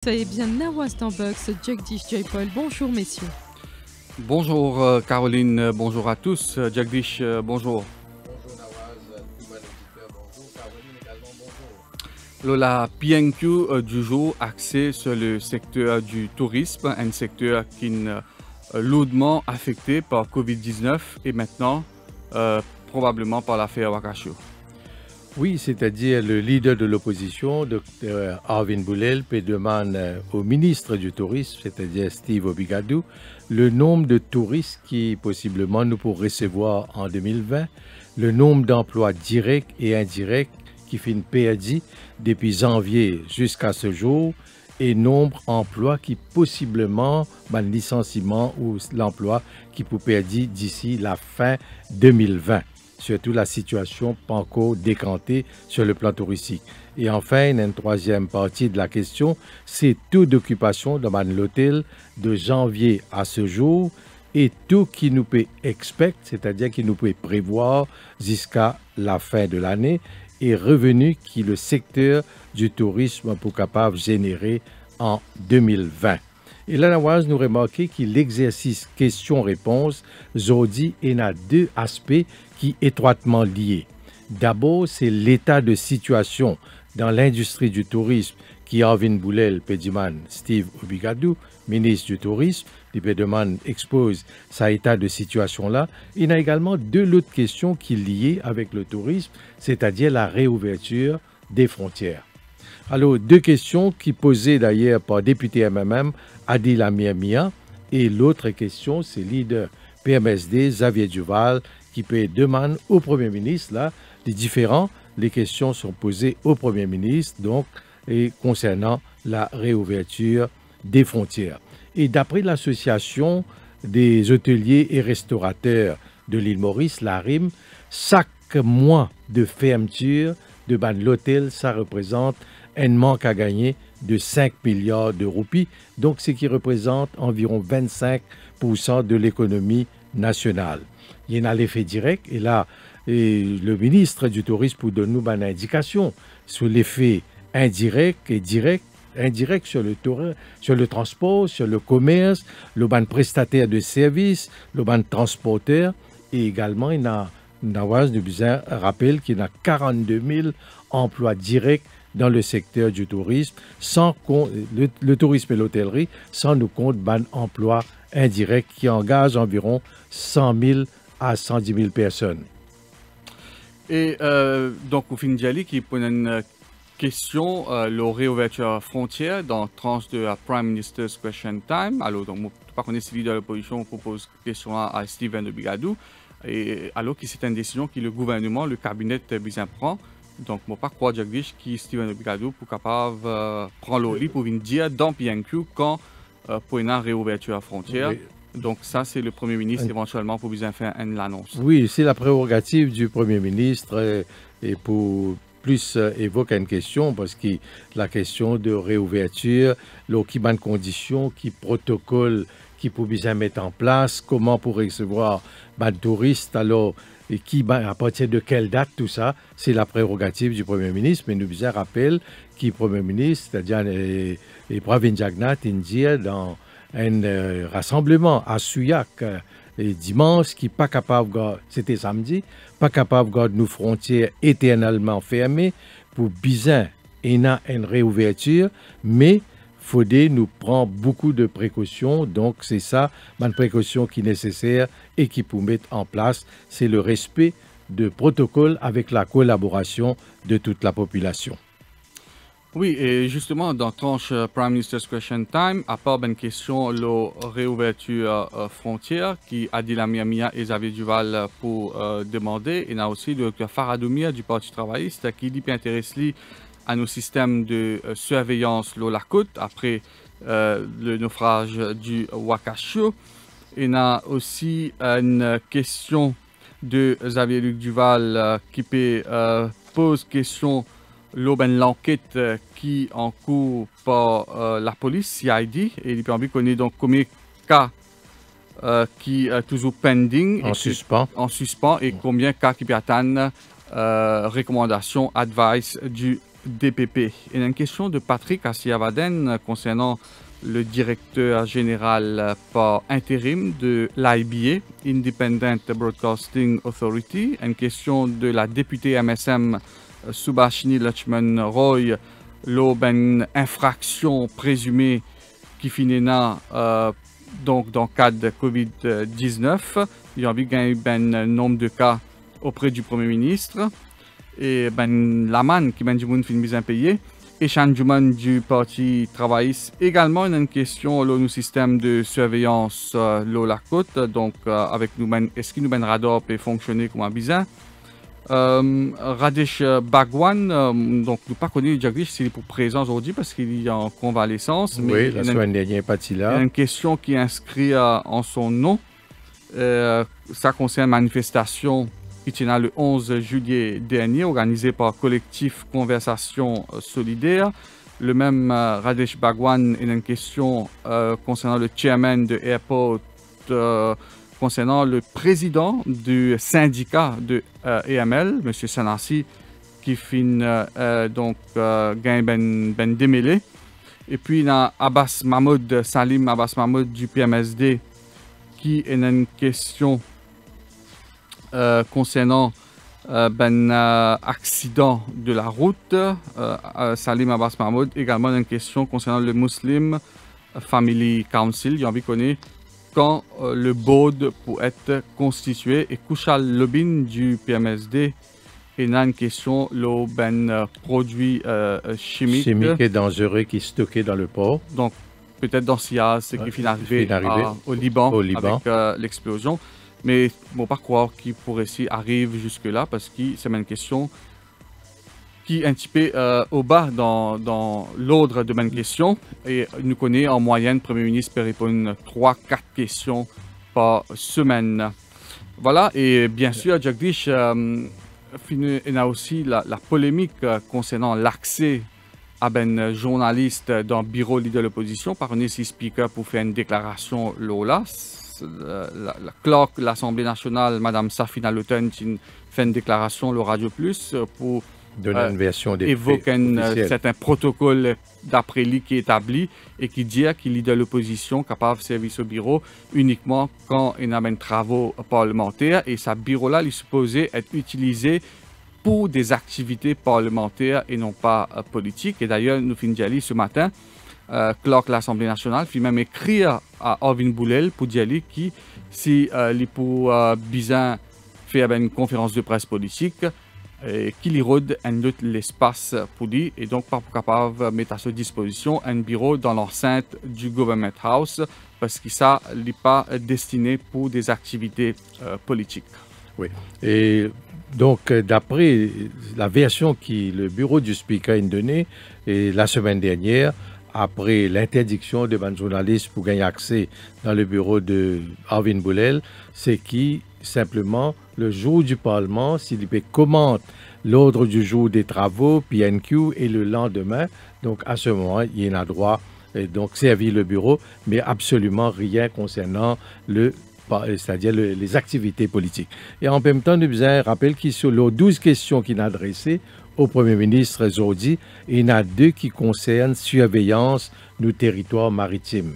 Soyez bien Nawaz dans Box, Jagdish Paul. Bonjour messieurs. Bonjour Caroline, bonjour à tous. Jagdish, bonjour. Bonjour Nawaz, tout bon auditeur, bonjour. Caroline également, bonjour. Alors, la PNQ du jour axée sur le secteur du tourisme, un secteur qui est lourdement affecté par Covid-19 et maintenant probablement par l'affaire Wakasho. Oui, c'est-à-dire le leader de l'opposition, Dr Arvin Boulel, demande au ministre du Tourisme, c'est-à-dire Steve Obigadou, le nombre de touristes qui possiblement nous pourrons recevoir en 2020, le nombre d'emplois directs et indirects qui finissent perdus depuis janvier jusqu'à ce jour et nombre d'emplois qui possiblement, le licenciement ou l'emploi qui peut perdre d'ici la fin 2020. Surtout la situation pas encore décantée sur le plan touristique. Et enfin, une troisième partie de la question, c'est taux d'occupation dans l'hôtel de janvier à ce jour et tout qui nous peut expect, c'est-à-dire qui nous peut prévoir jusqu'à la fin de l'année et revenus qui le secteur du tourisme pour capable de générer en 2020. Et là, nous remarquons que l'exercice question-réponse, aujourd'hui, il y a deux aspects qui sont étroitement liés. D'abord, c'est l'état de situation dans l'industrie du tourisme qui Arvin Boulel, Pédiman, Steve Obigadou, ministre du Tourisme, qui Pédiman expose cet état de situation-là. Il y a également deux autres questions qui sont liées avec le tourisme, c'est-à-dire la réouverture des frontières. Alors, deux questions qui posées d'ailleurs par député MMM, Adil Amir et l'autre question, c'est leader PMSD, Xavier Duval, qui peut demander au Premier ministre, là, les questions sont posées au Premier ministre, donc, et concernant la réouverture des frontières. Et d'après l'association des hôteliers et restaurateurs de l'île Maurice, la RIM, chaque mois de fermeture de l'hôtel, ça représente un manque à gagner de 5 milliards de roupies, donc ce qui représente environ 25% de l'économie nationale. Il y en a l'effet direct, et là, le ministre du Tourisme pour donner nous une indication sur l'effet indirect et direct, indirect sur le transport, sur le commerce, le ban prestataire de services, le ban transporteur, et également, il y a Nawaz nous rappelle qu'il y a 42 000 emplois directs dans le secteur du tourisme, sans le tourisme et l'hôtellerie, sans nous compte ban emploi indirect qui engage environ 100 000 à 110 000 personnes. Et donc, au fin d'Ali qui pose une question, la réouverture frontière dans la tranche de la Prime Minister's Question Time. Alors, donc, par contre, si leader de l'opposition propose question à Steven Obigadou, et alors que c'est une décision que le gouvernement, le cabinet bien prend. Donc, je ne pas croire Jagdish qui Steven Obigadou pour capable prendre le lit pour venir dire dans PNQ quand pour une réouverture à frontière. Oui. Donc, ça, c'est le Premier ministre éventuellement pour bien faire une annonce. Oui, c'est la prérogative du Premier ministre et pour plus évoquer une question parce que la question de réouverture, qui bonnes conditions, qui protocole qui pour bien mettre en place, comment pour recevoir des touristes, alors et qui, à partir de quelle date, tout ça, c'est la prérogative du Premier ministre. Mais nous bien rappelle que le Premier ministre, c'est-à-dire Pravin Jagnat, India, dans un rassemblement à Souillac dimanche, qui pas capable, c'était samedi, pas capable de garder nos frontières éternellement fermées pour bien une réouverture, mais faudrait nous prendre beaucoup de précautions. Donc, c'est ça, une précaution qui est nécessaire et qui peut mettre en place, c'est le respect de protocole avec la collaboration de toute la population. Oui, et justement, dans tranche Prime Minister's Question Time, à part une question, la réouverture frontière qui Adil Amir et Xavier Duval pour demander, il y a aussi le Dr Faradoumia du Parti travailliste qui dit intéressé à nos systèmes de surveillance sur la côte après le naufrage du Wakasho. Il y a aussi une question de Xavier Luc Duval qui pose question l'enquête qui est en cours par la police CID et il peut en connaître donc combien de cas qui est toujours pending en suspens et combien de cas qui peut atteindre recommandation advice du DPP. Il y a une question de Patrick Assiavaden concernant le directeur général par intérim de l'IBA, Independent Broadcasting Authority. Une question de la députée MSM Subhashini Lakshman Roy, une infraction présumée qui finit donc dans le cadre de COVID-19. Il y a eu un nombre de cas auprès du Premier ministre. Et la manne qui du monde finit bien payé. Et changement du Parti travailliste également une question le système de surveillance la côte. Donc avec nous est-ce que nous radar peut fonctionner comme un bizarre. Radesh Bhagwan, donc nous pas connu Jagdish s'il est pour présent aujourd'hui parce qu'il est en convalescence. Oui, la semaine dernière pas là. Il y a une question qui est inscrite en son nom. Ça concerne manifestation qui tient le 11 juillet dernier, organisée par collectif Conversation Solidaire. Le même Radesh Bhagwan a une question concernant le chairman de Airport, concernant le président du syndicat de AML, M. Sanassi, qui finit donc gagne ben démêlé. Et puis il y a Salim Abbas Mahmoud du PMSD qui a une question concernant accident de la route. Salim Abbas Mahmoud également une question concernant le Muslim Family Council. Il y a envie de connaître quand le board pour être constitué et Kushal Lobin du PMSD et une question le produit chimique et dangereux qui est stocké dans le port. Donc peut-être dans SIA, c'est qui finit arrivé au Liban. Avec l'explosion. Mais bon, pas croire qu'il pourrait arriver jusque-là parce que c'est une question qui est un petit peu au bas dans l'ordre de mes questions. Et nous connaissons en moyenne, le Premier ministre peut répondre 3-4 questions par semaine. Voilà, et bien sûr, Jagdish, il y a aussi la polémique concernant l'accès à un journaliste dans le bureau de l'opposition par un speaker pour faire une déclaration là. La clerk de l'Assemblée nationale, Mme Safina Luton, fait une déclaration le Radio Plus pour donner une version des évoquer un certain protocole d'après lui qui est établi et qui dit qu'il est de l'opposition capable de servir au bureau uniquement quand il y a des travaux parlementaires et ce bureau-là est supposé être utilisé pour des activités parlementaires et non pas politiques. Et d'ailleurs, nous finissons d'y aller ce matin. Clerk de l'Assemblée nationale fit même écrire à Arvin Boulel pour dire qui si il pour bien faire une conférence de presse politique qu'il y rôde un autre l'espace pour lui et donc pas capable de mettre à sa disposition un bureau dans l'enceinte du Government House parce que ça n'est pas destiné pour des activités politiques. Oui. Et donc, d'après la version que le bureau du Speaker a donnée la semaine dernière, après l'interdiction de ban journalistes pour gagner accès dans le bureau de Arvin Boulel, c'est qui simplement le jour du Parlement, s'il commente l'ordre du jour des travaux, PNQ, et le lendemain, donc à ce moment, il y a droit donc servir le bureau, mais absolument rien concernant c'est-à-dire les activités politiques. Et en même temps, nous avons rappelé qu'il sur les 12 questions qu'il a adressées au Premier ministre aujourd'hui, il y en a 2 qui concernent surveillance du territoire maritime.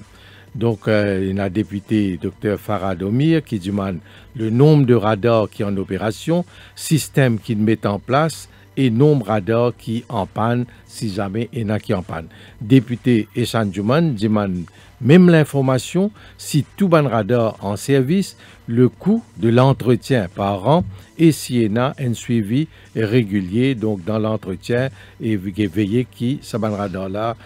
Donc, il y a un député, Dr Farad Omir, qui demande le nombre de radars qui est en opération, système qu'il met en place et nombre de radars qui en panne si jamais il y en a qui en panne. Député Eshan Juman demande même l'information si tout ban radar en service, le coût de l'entretien par an et s'il y en a un suivi régulier donc dans l'entretien et veiller qui ce ban radar là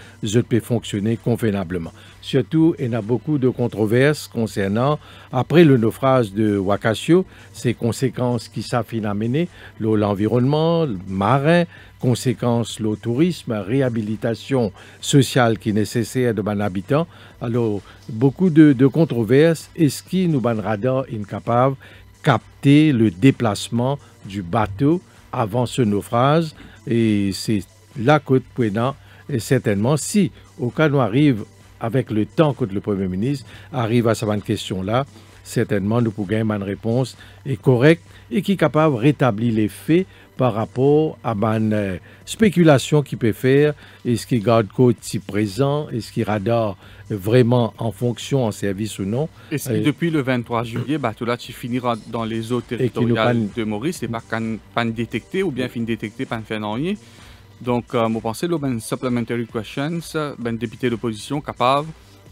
peut fonctionner convenablement. Surtout, il y a beaucoup de controverses concernant, après le naufrage de Wakasio, ses conséquences qui s'affinent à mener, l'environnement, le marin, conséquences, le tourisme, réhabilitation sociale qui est nécessaire de ban habitants. Alors, beaucoup de controverses. Est-ce que nous, ban radar, est capable de capter le déplacement du bateau avant ce naufrage? Et c'est la côte Pouena, et certainement, si au cas où arrive avec le temps que le Premier ministre arrive à cette question-là, certainement nous pourrons avoir une réponse correcte et qui est capable de rétablir les faits par rapport à une spéculation qu'il peut faire, est-ce qu'il garde côte si présent, est-ce qu'il radar vraiment en fonction, en service ou non. Est-ce que depuis le 23 juillet, tout là, tu finiras dans les eaux territoriales de Maurice, et pas détecté ou bien fin détecté, pas faire rien. Donc, je pense que les supplementary questions, les députés d'opposition capables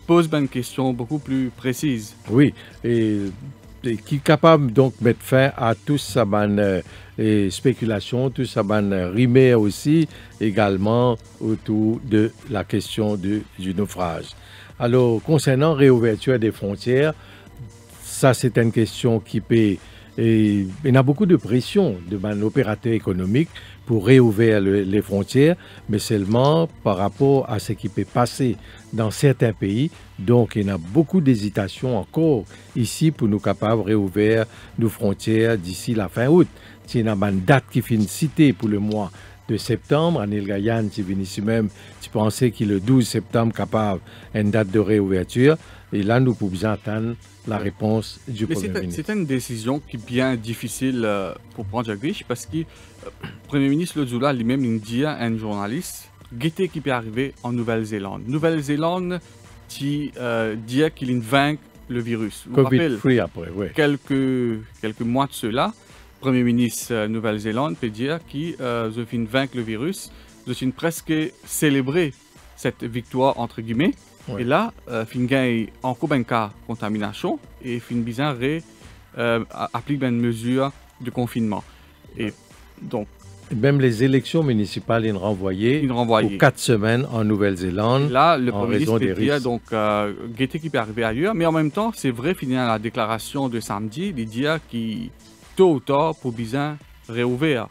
posent une question beaucoup plus précise. Oui, et qui est capable donc de mettre fin à tout ça, spéculation, tout ça, rimé aussi, également autour de la question du naufrage. Alors, concernant réouverture des frontières, ça c'est une question qui peut... Et il y a beaucoup de pression de l'opérateur économique pour réouvrir les frontières, mais seulement par rapport à ce qui peut passer dans certains pays. Donc, il y a beaucoup d'hésitation encore ici pour nous capables de réouvrir nos frontières d'ici la fin août. Il y a une date qui finit citée pour le mois de septembre. Anil Gayan, tu viens ici même, tu pensais qu'il est le 12 septembre capable une date de réouverture. Et là, nous pouvons attendre la réponse du Premier ministre. C'est une décision qui est bien difficile pour prendre Jagdish parce que le Premier ministre Lodzoula lui-même il dit à un journaliste guettez qui peut arriver en Nouvelle-Zélande. Nouvelle-Zélande qui dit qu'il vainc le virus. Vous Covid-free après, oui. Quelques mois de cela, le Premier ministre Nouvelle-Zélande peut dire qu'il vainc le virus. Je suis presque célébré cette victoire entre guillemets. Ouais. Et là, fin gagne encore un cas de contamination et fin bizarre applique une mesure de confinement. Et donc même les élections municipales sont renvoyées pour 4 semaines en Nouvelle-Zélande. Là, le Premier ministre peut dire donc guetter qui peut arriver ailleurs, mais en même temps, c'est vrai finir la déclaration de samedi, il dit qui tôt ou tard pour bizarre réouvrir.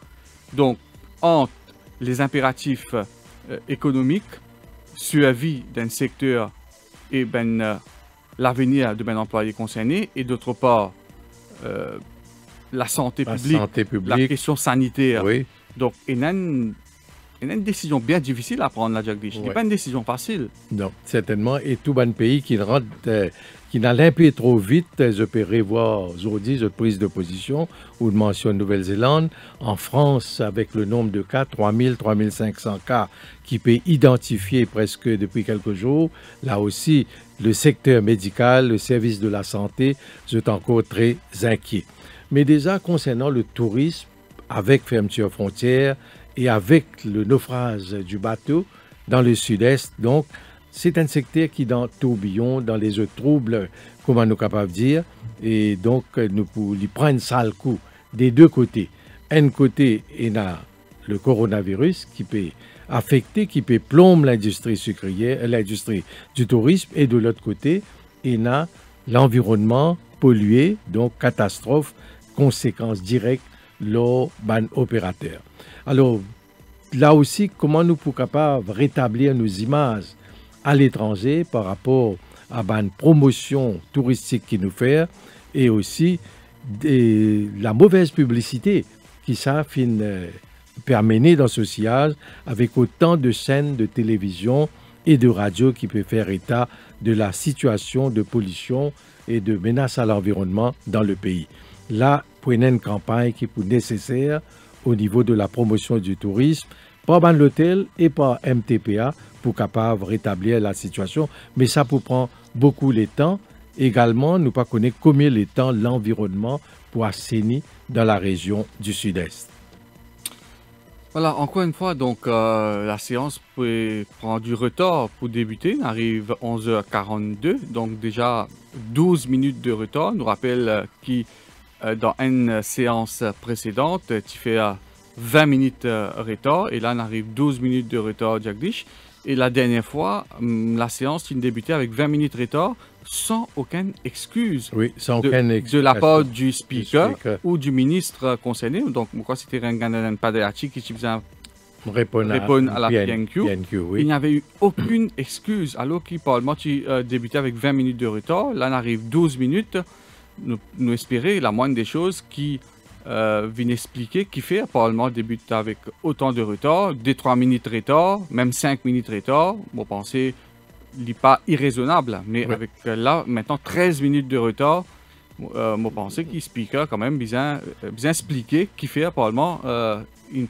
Donc entre les impératifs économiques, suivi d'un secteur et l'avenir de employés concernés, et d'autre part la santé publique, la question sanitaire. Oui. Donc, il y a une décision bien difficile à prendre, la Jagdish. Ce n'est pas une décision facile. Non, certainement. Et tout bon pays qui n'a un peu trop vite, je peux revoir aujourd'hui cette prise de position où je mentionne Nouvelle-Zélande. En France, avec le nombre de cas, 3000, 3500 cas qui peut identifier presque depuis quelques jours. Là aussi, le secteur médical, le service de la santé, sont encore très inquiets. Mais déjà, concernant le tourisme, avec fermeture frontière et avec le naufrage du bateau dans le sud-est, donc, c'est un secteur qui est dans tourbillon, dans les eaux troubles, comment nous capables de dire, et donc nous pouvons prendre un sale coup des deux côtés. Un côté, il y a le coronavirus qui peut affecter, qui peut plomber l'industrie sucrière, l'industrie du tourisme, et de l'autre côté, il y a l'environnement pollué, donc catastrophe, conséquences directes lors d'un opérateur. Alors, là aussi, comment nous pouvons capables de rétablir nos images à l'étranger par rapport à une promotion touristique qui nous fait et aussi la mauvaise publicité qui ça permet dans ce sillage avec autant de chaînes de télévision et de radio qui peut faire état de la situation de pollution et de menace à l'environnement dans le pays. Là, prenez une campagne qui est nécessaire au niveau de la promotion du tourisme, par l'hôtel et par MTPA pour capable de rétablir la situation. Mais ça peut prendre beaucoup de temps. Également, nous ne connaissons pas combien de temps l'environnement pour assainir dans la région du sud-est. Voilà, encore une fois, donc la séance peut prendre du retard pour débuter. On arrive à 11h42, donc déjà 12 minutes de retard. Nous rappelle qui dans une séance précédente, tu fais 20 minutes de retard et là on arrive 12 minutes de retard, Jagdish. Et la dernière fois, la séance débutait avec 20 minutes de retard sans aucune excuse, oui, sans aucune excuse de la part du speaker ou du ministre concerné. Donc, moi, c'était Ranganan Padeachi qui faisait répondre à la PNQ. Oui. Il n'y avait eu aucune excuse alors que le Parlement débutait avec 20 minutes de retard. Là, on arrive 12 minutes. Nous espérons la moindre des choses qui vient expliquer qui fait le Parlement débute avec autant de retard, des 3 minutes de retard, même 5 minutes de retard. Bon, pensez n'est pas irraisonnable, mais avec là, maintenant, 13 minutes de retard, moi, pensais qu'il speaker quand même bien expliqué qui fait apparemment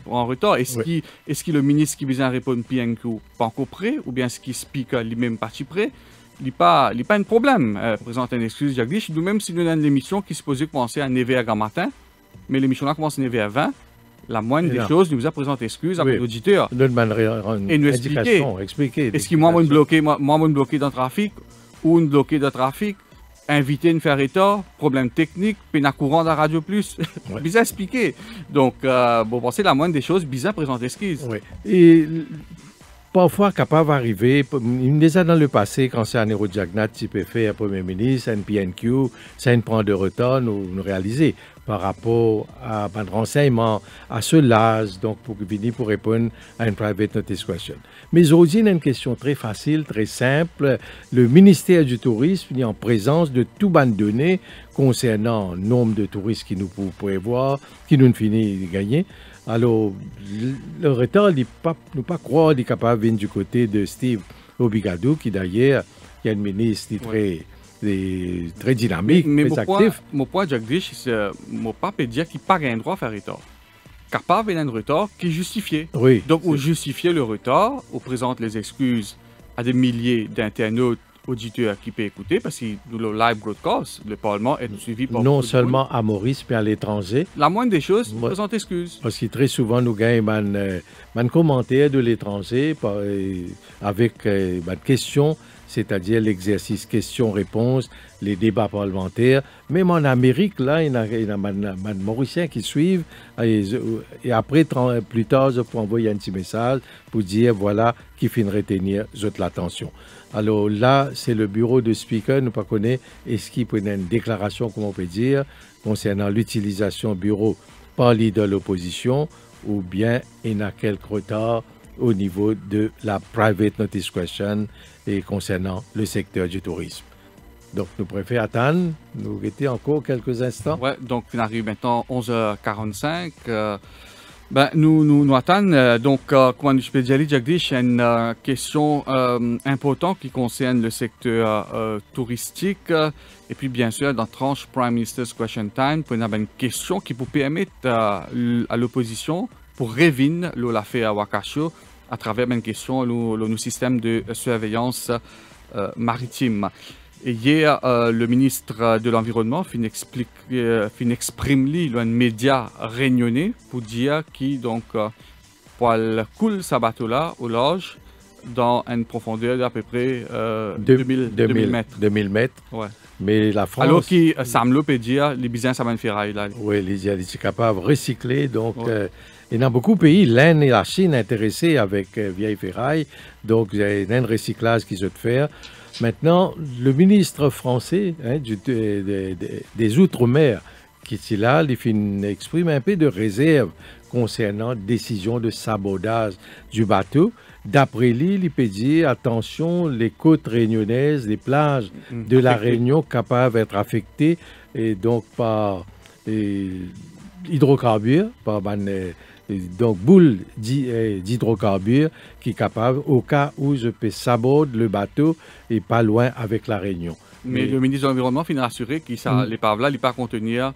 en retard. Est-ce que le ministre qui vient répondre PNQ pas encore prêt, ou bien est-ce qu'il speaker lui-même parti prêt? Il n'y a pas un problème. Présente une excuse, Jagdish. Nous-mêmes, si nous avons une émission qui est supposée commencer à 9h matin, mais l'émission là commence à 9h20, la moindre des choses, nous a présenté excuse avec l'auditeur. Et nous expliquer. Est-ce que moi, je bloqué dans le trafic, ou une bloqué dans le trafic, invité à nous faire état, problème technique, puis un courant de la radio plus. Bizarre expliqué. Donc, bon, c'est la moindre des choses, bizarre présenter excuse. Et parfois, capable d'arriver, déjà dans le passé, quand c'est un Jagnat qui peut faire un Premier ministre, un PNQ, ça ne prend de retard, nous réaliser par rapport à un renseignement, à ce l'âge, donc pour venir pour répondre à une private notice question. Mais aujourd'hui, il y a une question très facile, très simple. Le ministère du Tourisme est en présence de tout ban de données concernant le nombre de touristes qui nous pouvons voir, qui nous finissent de gagner. Alors, le retard, il ne pas croire qu'il est capable de venir du côté de Steve Obigadou, qui d'ailleurs est un ministre très dynamique, très actif. Mon point, Jagdish, c'est mon pas peut dire qu'il n'a pas un droit à faire retard. Capable d'un retard qui est justifié. Donc, on justifie le retard, on présente les excuses à des milliers d'internautes, auditeurs qui peuvent écouter, parce que le live broadcast, le Parlement est suivi par... Non seulement à Maurice, mais à l'étranger. La moindre des choses, on présente excuses. Parce que très souvent, nous gagnons un commentaire de l'étranger avec une question, c'est-à-dire l'exercice question-réponse, les débats parlementaires. Même en Amérique, là, il y a des Mauriciens qui suivent. Et après, plus tard, je peux envoyer un petit message pour dire, voilà, qui finit retenir l'attention. Alors là, c'est le bureau de speaker, nous ne connaissons pas, est-ce qu'il peut y avoir une déclaration, comment on peut dire, concernant l'utilisation bureau par leader de l'opposition, ou bien il y a quelques retards au niveau de la private notice question et concernant le secteur du tourisme. Donc, nous préférons attendre, nous étions encore quelques instants. Oui, donc on arrive maintenant 11h45. Nous attendons. Donc, comme je peux dire, Jagdish, une question importante qui concerne le secteur touristique. Et puis, bien sûr, dans tranche Prime Minister's Question Time, il y a une question qui peut permettre à l'opposition pour réviner l'affaire à Wakasho à travers une question le système de surveillance maritime. Et hier, le ministre de l'Environnement exprime un média réunionnais pour dire qu'il coule sa bateau-là au large dans une profondeur d'à peu près 2000 mètres. 2000 mètres. Ouais. Mais la France... Alors que Samlo peut dire les bisins, ça va une ferraille là. Oui, ils sont capables de recycler. Donc, il y a beaucoup de pays, l'Inde et la Chine intéressés avec vieilles ferrailles. Donc, il y a un recyclage qui se fait. Maintenant, le ministre français des Outre-mer, qui est là, il exprime un peu de réserve concernant la décision de sabotage du bateau. D'après lui, il peut dire, attention, les côtes réunionnaises, les plages de la Réunion capables d'être affectées et donc par hydrocarbures, par donc boule d'hydrocarbures qui est capable, au cas où je peux saboter le bateau et pas loin avec la Réunion. Mais le ministre de l'Environnement finit rassuré que l'épave-là ne pas contenir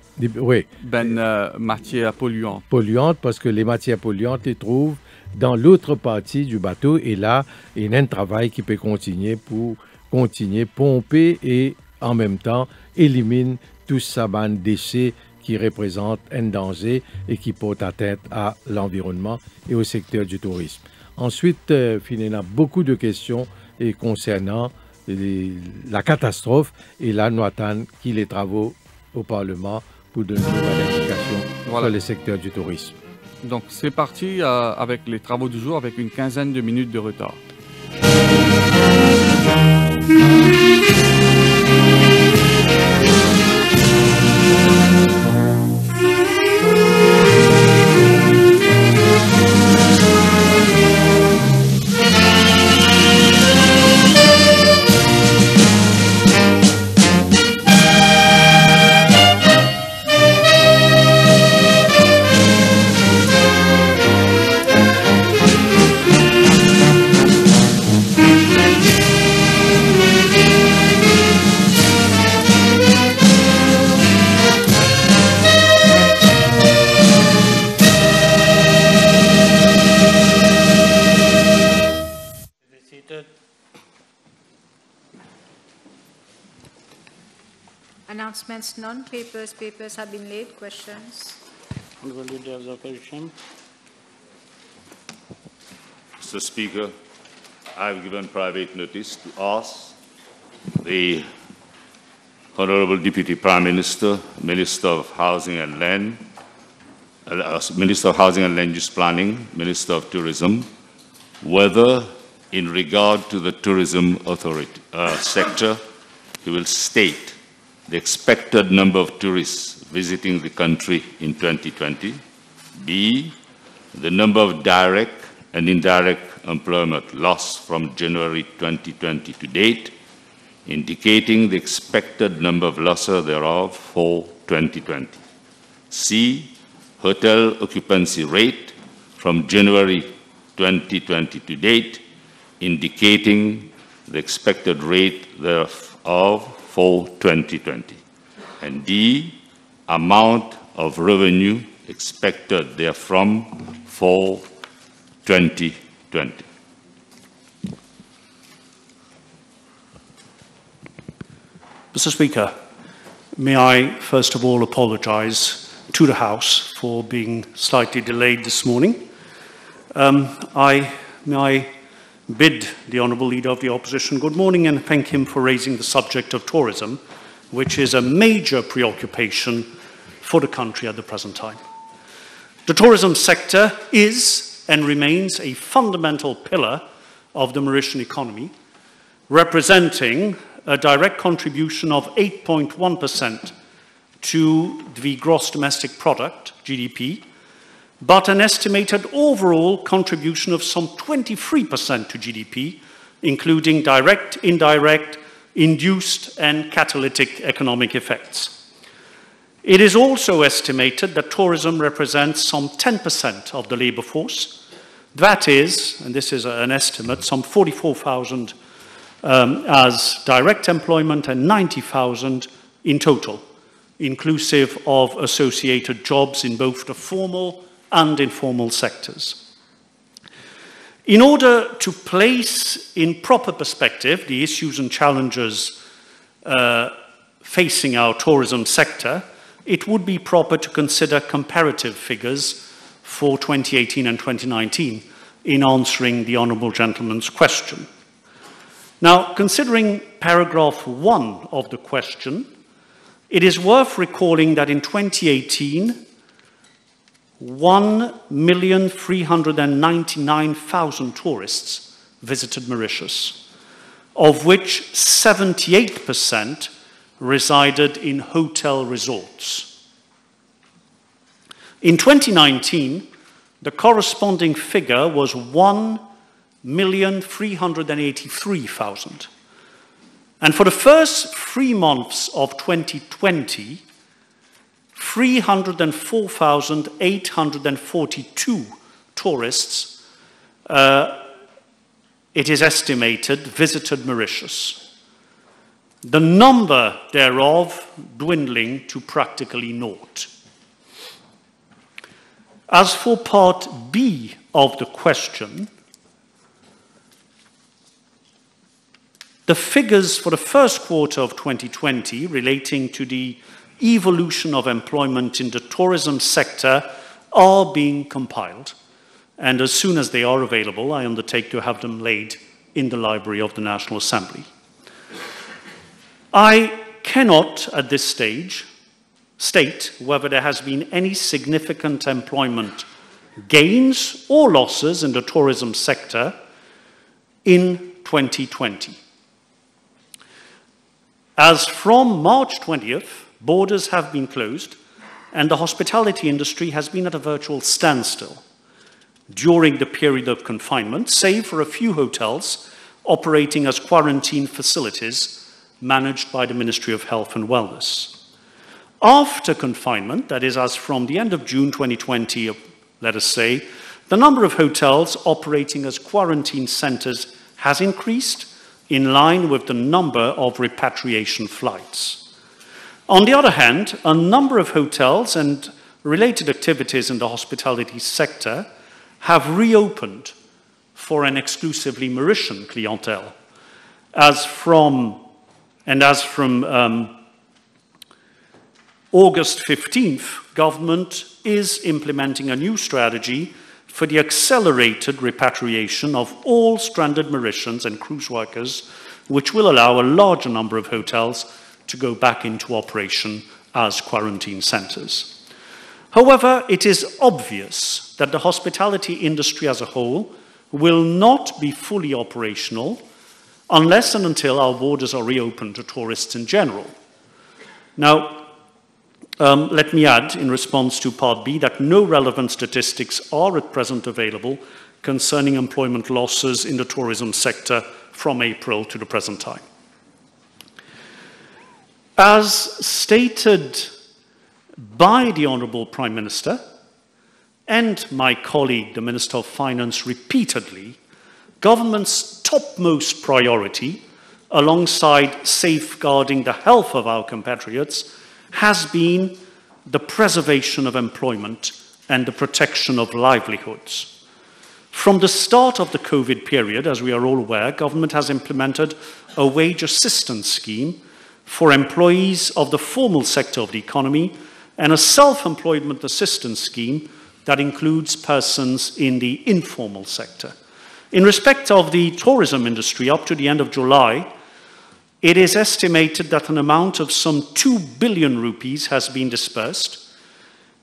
matières polluantes. Polluantes, parce que les matières polluantes les trouvent dans l'autre partie du bateau. Et là, il y a un travail qui peut continuer pour pomper et en même temps éliminer tout ça de déchets qui représentent un danger et qui portent atteinte à l'environnement et au secteur du tourisme. Ensuite, il y a beaucoup de questions concernant la catastrophe, et là, nous attendons qu'il y ait les travaux au Parlement pour donner une nouvelle indication sur le secteur du tourisme. Donc, c'est parti avec les travaux du jour avec une quinzaine de minutes de retard. Announcements, none. Papers have been laid. Questions? Honourable Leader of the Opposition. Mr. Speaker, I have given private notice to ask the Honourable Deputy Prime Minister, Minister of Housing and Land, Minister of Housing and Land Use Planning, Minister of Tourism, whether in regard to the tourism authority sector, he will state the expected number of tourists visiting the country in 2020, B, the number of direct and indirect employment lost from January 2020 to date, indicating the expected number of losses thereof for 2020. C, hotel occupancy rate from January 2020 to date, indicating the expected rate thereof for 2020. And D, amount of revenue expected therefrom for 2020. Mr. Speaker, may I first of all apologise to the House for being slightly delayed this morning. May I bid the Honourable Leader of the Opposition good morning and thank him for raising the subject of tourism, which is a major preoccupation for the country at the present time. The tourism sector is and remains a fundamental pillar of the Mauritian economy, representing a direct contribution of 8.1% to the gross domestic product, GDP, but an estimated overall contribution of some 23% to GDP, including direct, indirect, induced and catalytic economic effects. It is also estimated that tourism represents some 10% of the labour force. That is, and this is an estimate, some 44,000 as direct employment and 90,000 in total, inclusive of associated jobs in both the formal and informal sectors. In order to place in proper perspective the issues and challenges facing our tourism sector, it would be proper to consider comparative figures for 2018 and 2019 in answering the Honourable Gentleman's question. Now, considering paragraph 1 of the question, it is worth recalling that in 2018, 1,399,000 tourists visited Mauritius, of which 78% resided in hotel resorts. In 2019, the corresponding figure was 1,383,000. And for the first 3 months of 2020, 304,842 tourists, it is estimated, visited Mauritius. The number thereof dwindling to practically naught. As for part B of the question, the figures for the first quarter of 2020 relating to the evolution of employment in the tourism sector are being compiled, and as soon as they are available, I undertake to have them laid in the Library of the National Assembly. I cannot, at this stage, state whether there has been any significant employment gains or losses in the tourism sector in 2020. As from March 20th, borders have been closed and the hospitality industry has been at a virtual standstill during the period of confinement, save for a few hotels operating as quarantine facilities managed by the Ministry of Health and Wellness. After confinement, that is as from the end of June 2020, let us say, the number of hotels operating as quarantine centres has increased in line with the number of repatriation flights. On the other hand, a number of hotels and related activities in the hospitality sector have reopened for an exclusively Mauritian clientele. As from August 15th, government is implementing a new strategy for the accelerated repatriation of all stranded Mauritians and cruise workers, which will allow a larger number of hotels to go back into operation as quarantine centres. However, it is obvious that the hospitality industry as a whole will not be fully operational unless and until our borders are reopened to tourists in general. Now, let me add, in response to Part B, that no relevant statistics are at present available concerning employment losses in the tourism sector from April to the present time. As stated by the Honourable Prime Minister and my colleague, the Minister of Finance, repeatedly, government's topmost priority, alongside safeguarding the health of our compatriots, has been the preservation of employment and the protection of livelihoods. From the start of the COVID period, as we are all aware, government has implemented a wage assistance scheme for employees of the formal sector of the economy and a self-employment assistance scheme that includes persons in the informal sector. In respect of the tourism industry, up to the end of July, it is estimated that an amount of some 2 billion rupees has been dispersed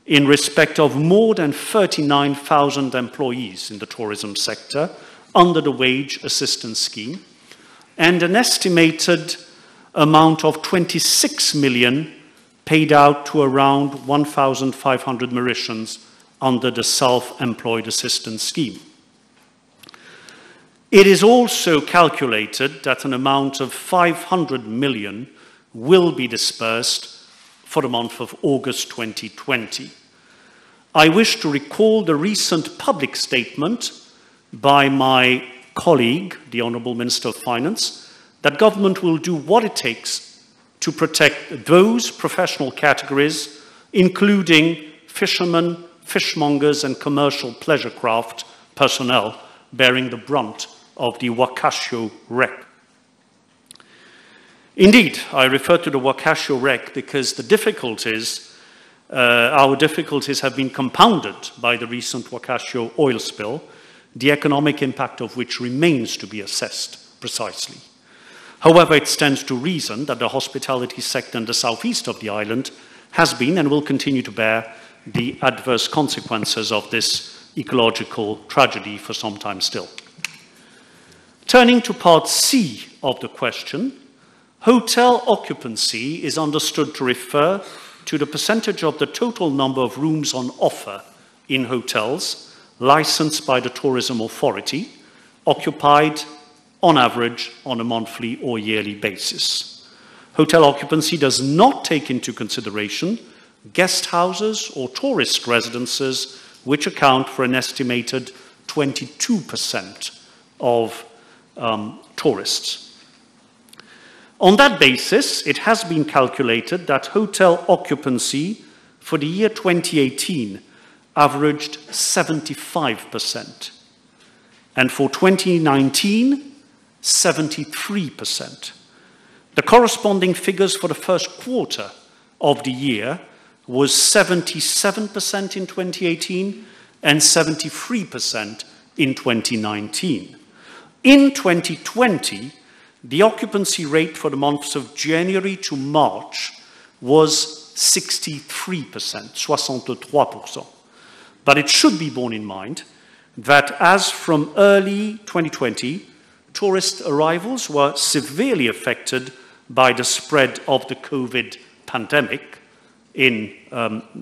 in respect of more than 39,000 employees in the tourism sector under the wage assistance scheme, and an estimated amount of 26 million paid out to around 1,500 Mauritians under the self-employed assistance scheme. It is also calculated that an amount of 500 million will be dispersed for the month of August 2020. I wish to recall the recent public statement by my colleague, the Honourable Minister of Finance, that government will do what it takes to protect those professional categories, including fishermen, fishmongers and commercial pleasure craft personnel bearing the brunt of the Wakasho wreck. Indeed, I refer to the Wakasho wreck because the difficulties, our difficulties have been compounded by the recent Wakasho oil spill, the economic impact of which remains to be assessed precisely. However, it stands to reason that the hospitality sector in the southeast of the island has been and will continue to bear the adverse consequences of this ecological tragedy for some time still. Turning to Part C of the question, hotel occupancy is understood to refer to the percentage of the total number of rooms on offer in hotels licensed by the Tourism Authority, occupied on average on a monthly or yearly basis. Hotel occupancy does not take into consideration guest houses or tourist residences, which account for an estimated 22% of tourists. On that basis, it has been calculated that hotel occupancy for the year 2018 averaged 75%, and for 2019, 73%. The corresponding figures for the first quarter of the year was 77% in 2018 and 73% in 2019. In 2020, the occupancy rate for the months of January to March was 63%, 63%. But it should be borne in mind that as from early 2020, tourist arrivals were severely affected by the spread of the COVID pandemic in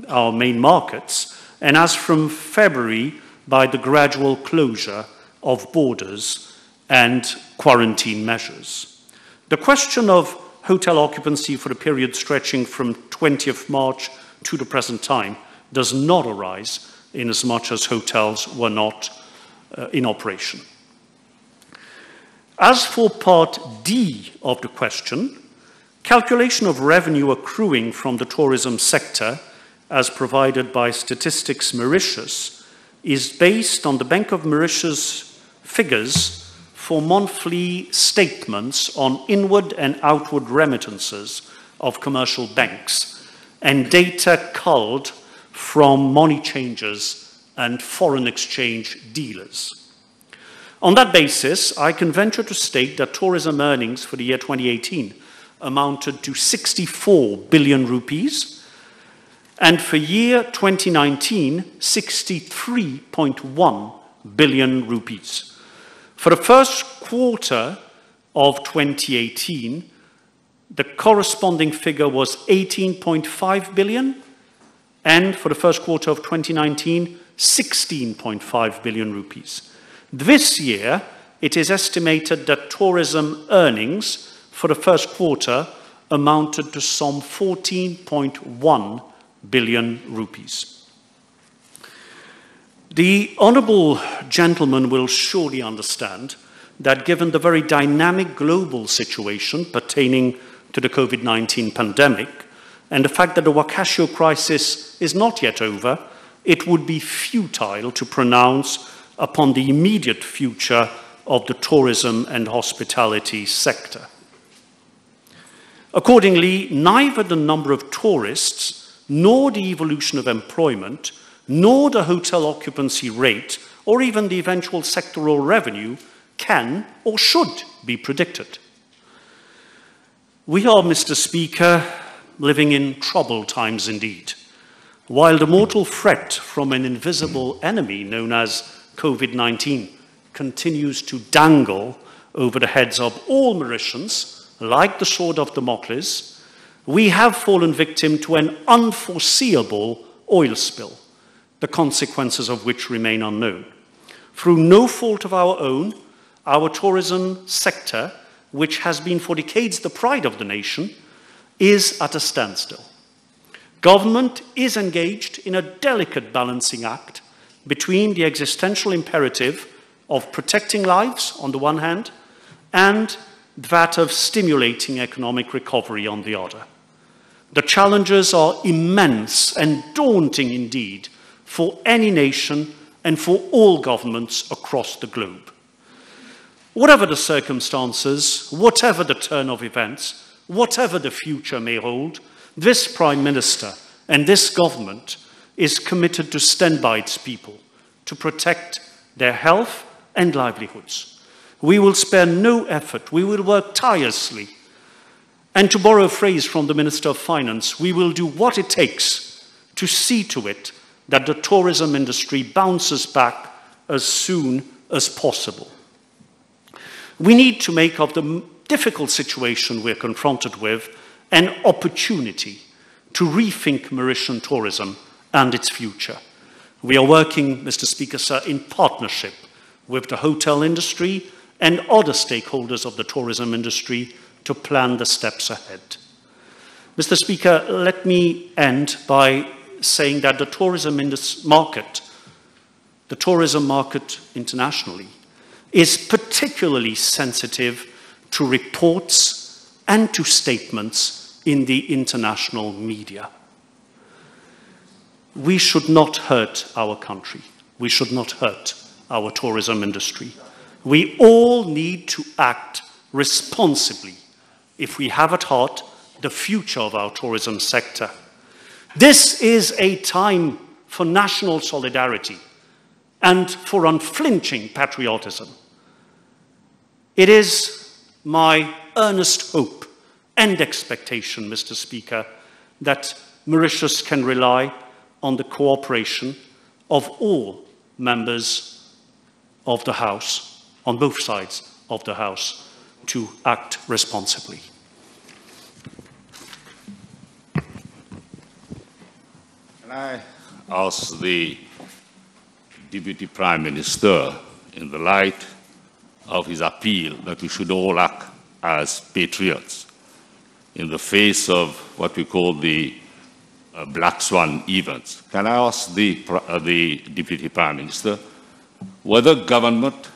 our main markets, and as from February, by the gradual closure of borders and quarantine measures. The question of hotel occupancy for the period stretching from 20th March to the present time does not arise in as much as hotels were not in operation. As for Part D of the question, calculation of revenue accruing from the tourism sector as provided by Statistics Mauritius is based on the Bank of Mauritius figures for monthly statements on inward and outward remittances of commercial banks and data culled from money changers and foreign exchange dealers. On that basis, I can venture to state that tourism earnings for the year 2018 amounted to 64 billion rupees, and for year 2019, 63.1 billion rupees. For the first quarter of 2018, the corresponding figure was 18.5 billion, and for the first quarter of 2019, 16.5 billion rupees. This year, it is estimated that tourism earnings for the first quarter amounted to some 14.1 billion rupees. The honourable gentleman will surely understand that given the very dynamic global situation pertaining to the COVID-19 pandemic and the fact that the Wakasho crisis is not yet over, it would be futile to pronounce upon the immediate future of the tourism and hospitality sector. Accordingly, neither the number of tourists, nor the evolution of employment, nor the hotel occupancy rate, or even the eventual sectoral revenue can or should be predicted. We are, Mr. Speaker, living in troubled times indeed. While the mortal threat from an invisible enemy known as COVID-19 continues to dangle over the heads of all Mauritians, like the sword of Damocles, we have fallen victim to an unforeseeable oil spill, the consequences of which remain unknown. Through no fault of our own, our tourism sector, which has been for decades the pride of the nation, is at a standstill. Government is engaged in a delicate balancing act between the existential imperative of protecting lives on the one hand and that of stimulating economic recovery on the other. The challenges are immense and daunting indeed for any nation and for all governments across the globe. Whatever the circumstances, whatever the turn of events, whatever the future may hold, this Prime Minister and this government is committed to stand by its people, to protect their health and livelihoods. We will spare no effort, we will work tirelessly, and to borrow a phrase from the Minister of Finance, we will do what it takes to see to it that the tourism industry bounces back as soon as possible. We need to make of the difficult situation we're confronted with an opportunity to rethink Mauritian tourism and its future. We are working, Mr. Speaker, sir, in partnership with the hotel industry and other stakeholders of the tourism industry to plan the steps ahead. Mr. Speaker, let me end by saying that the tourism market internationally is particularly sensitive to reports and to statements in the international media. We should not hurt our country. We should not hurt our tourism industry. We all need to act responsibly if we have at heart the future of our tourism sector. This is a time for national solidarity and for unflinching patriotism. It is my earnest hope and expectation, Mr. Speaker, that Mauritius can rely on the cooperation of all members of the House, on both sides of the House, to act responsibly. Can I ask the Deputy Prime Minister, in the light of his appeal that we should all act as patriots in the face of what we call the Black Swan events, can I ask the Deputy Prime Minister whether government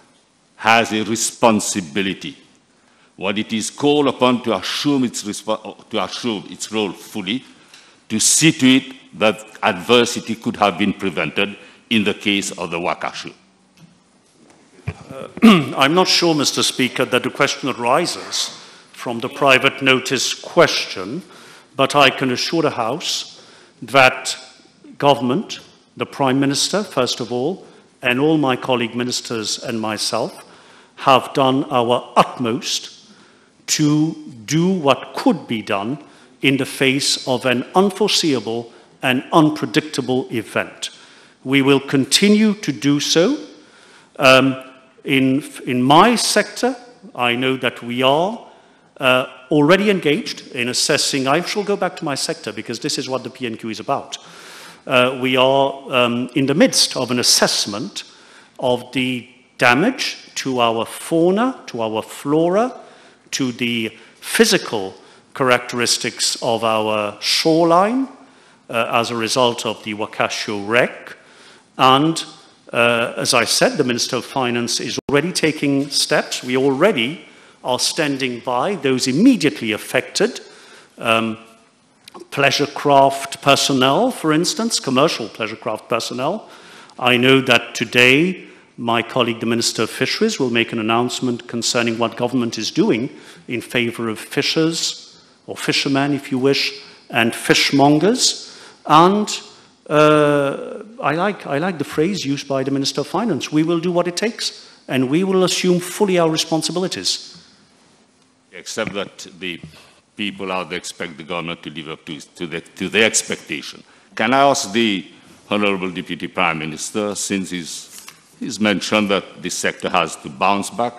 has a responsibility when it is called upon to assume its role fully, to see to it that adversity could have been prevented in the case of the Wakasho? I'm not sure, Mr. Speaker, that the question arises from the private notice question, but I can assure the House that government, the Prime Minister, first of all, and all my colleague ministers and myself have done our utmost to do what could be done in the face of an unforeseeable and unpredictable event. We will continue to do so. In my sector, I know that we are already engaged in assessing. I shall go back to my sector because this is what the PNQ is about. We are in the midst of an assessment of the damage to our fauna, to our flora, to the physical characteristics of our shoreline as a result of the Wakasho wreck. And as I said, the Minister of Finance is already taking steps. We already are standing by those immediately affected. Pleasure craft personnel, for instance, commercial pleasure craft personnel. I know that today my colleague, the Minister of Fisheries, will make an announcement concerning what government is doing in favor of fishers, or fishermen, if you wish, and fishmongers. And I like the phrase used by the Minister of Finance. We will do what it takes, and we will assume fully our responsibilities. Except that the people out there expect the government to live up to their expectation. Can I ask the Honourable Deputy Prime Minister, since he's mentioned that this sector has to bounce back,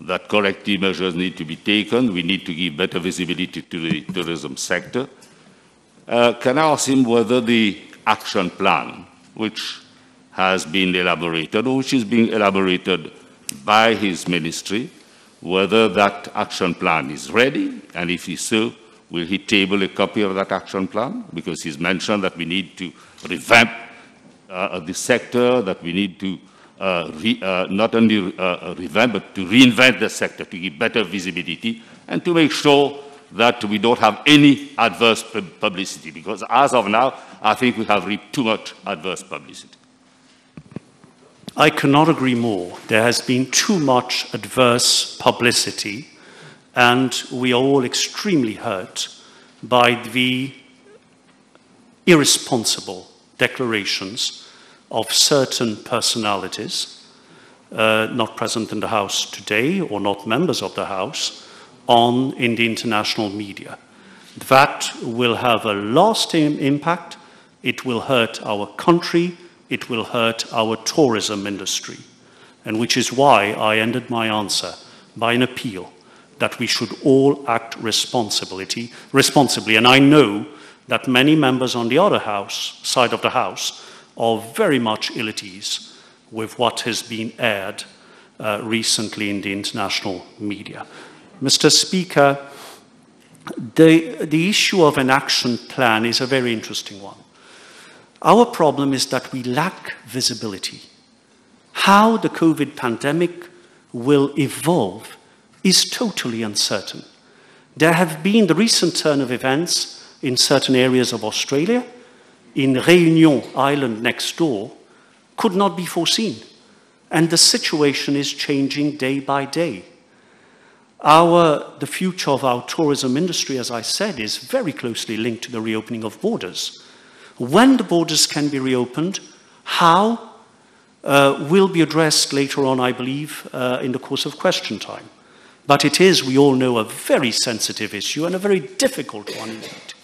that corrective measures need to be taken, we need to give better visibility to the tourism sector. Can I ask him whether the action plan, which has been elaborated, or which is being elaborated by his ministry, whether that action plan is ready, and if so, will he table a copy of that action plan? Because he's mentioned that we need to revamp the sector, that we need to not only revamp, but to reinvent the sector, to give better visibility, and to make sure that we don't have any adverse publicity, because as of now, I think we have reaped too much adverse publicity. I cannot agree more. There has been too much adverse publicity, and we are all extremely hurt by the irresponsible declarations of certain personalities, not present in the House today or not members of the House, in the international media. That will have a lasting impact. It will hurt our country. It will hurt our tourism industry. And which is why I ended my answer by an appeal that we should all act responsibly. And I know that many members on the other side of the House are very much ill at ease with what has been aired recently in the international media. Mr. Speaker, the issue of an action plan is a very interesting one. Our problem is that we lack visibility. How the COVID pandemic will evolve is totally uncertain. There have been the recent turn of events in certain areas of Australia, in Réunion Island next door, could not be foreseen. And the situation is changing day by day. The future of our tourism industry, as I said, is very closely linked to the reopening of borders. When the borders can be reopened, how will be addressed later on, I believe, in the course of question time. But it is, we all know, a very sensitive issue and a very difficult one indeed.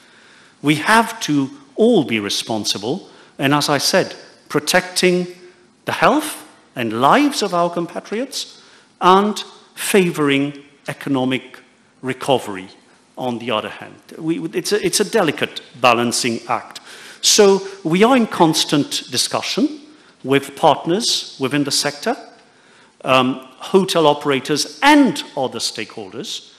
We have to all be responsible, and as I said, protecting the health and lives of our compatriots and favouring economic recovery on the other hand. It's a delicate balancing act. So we are in constant discussion with partners within the sector, hotel operators and other stakeholders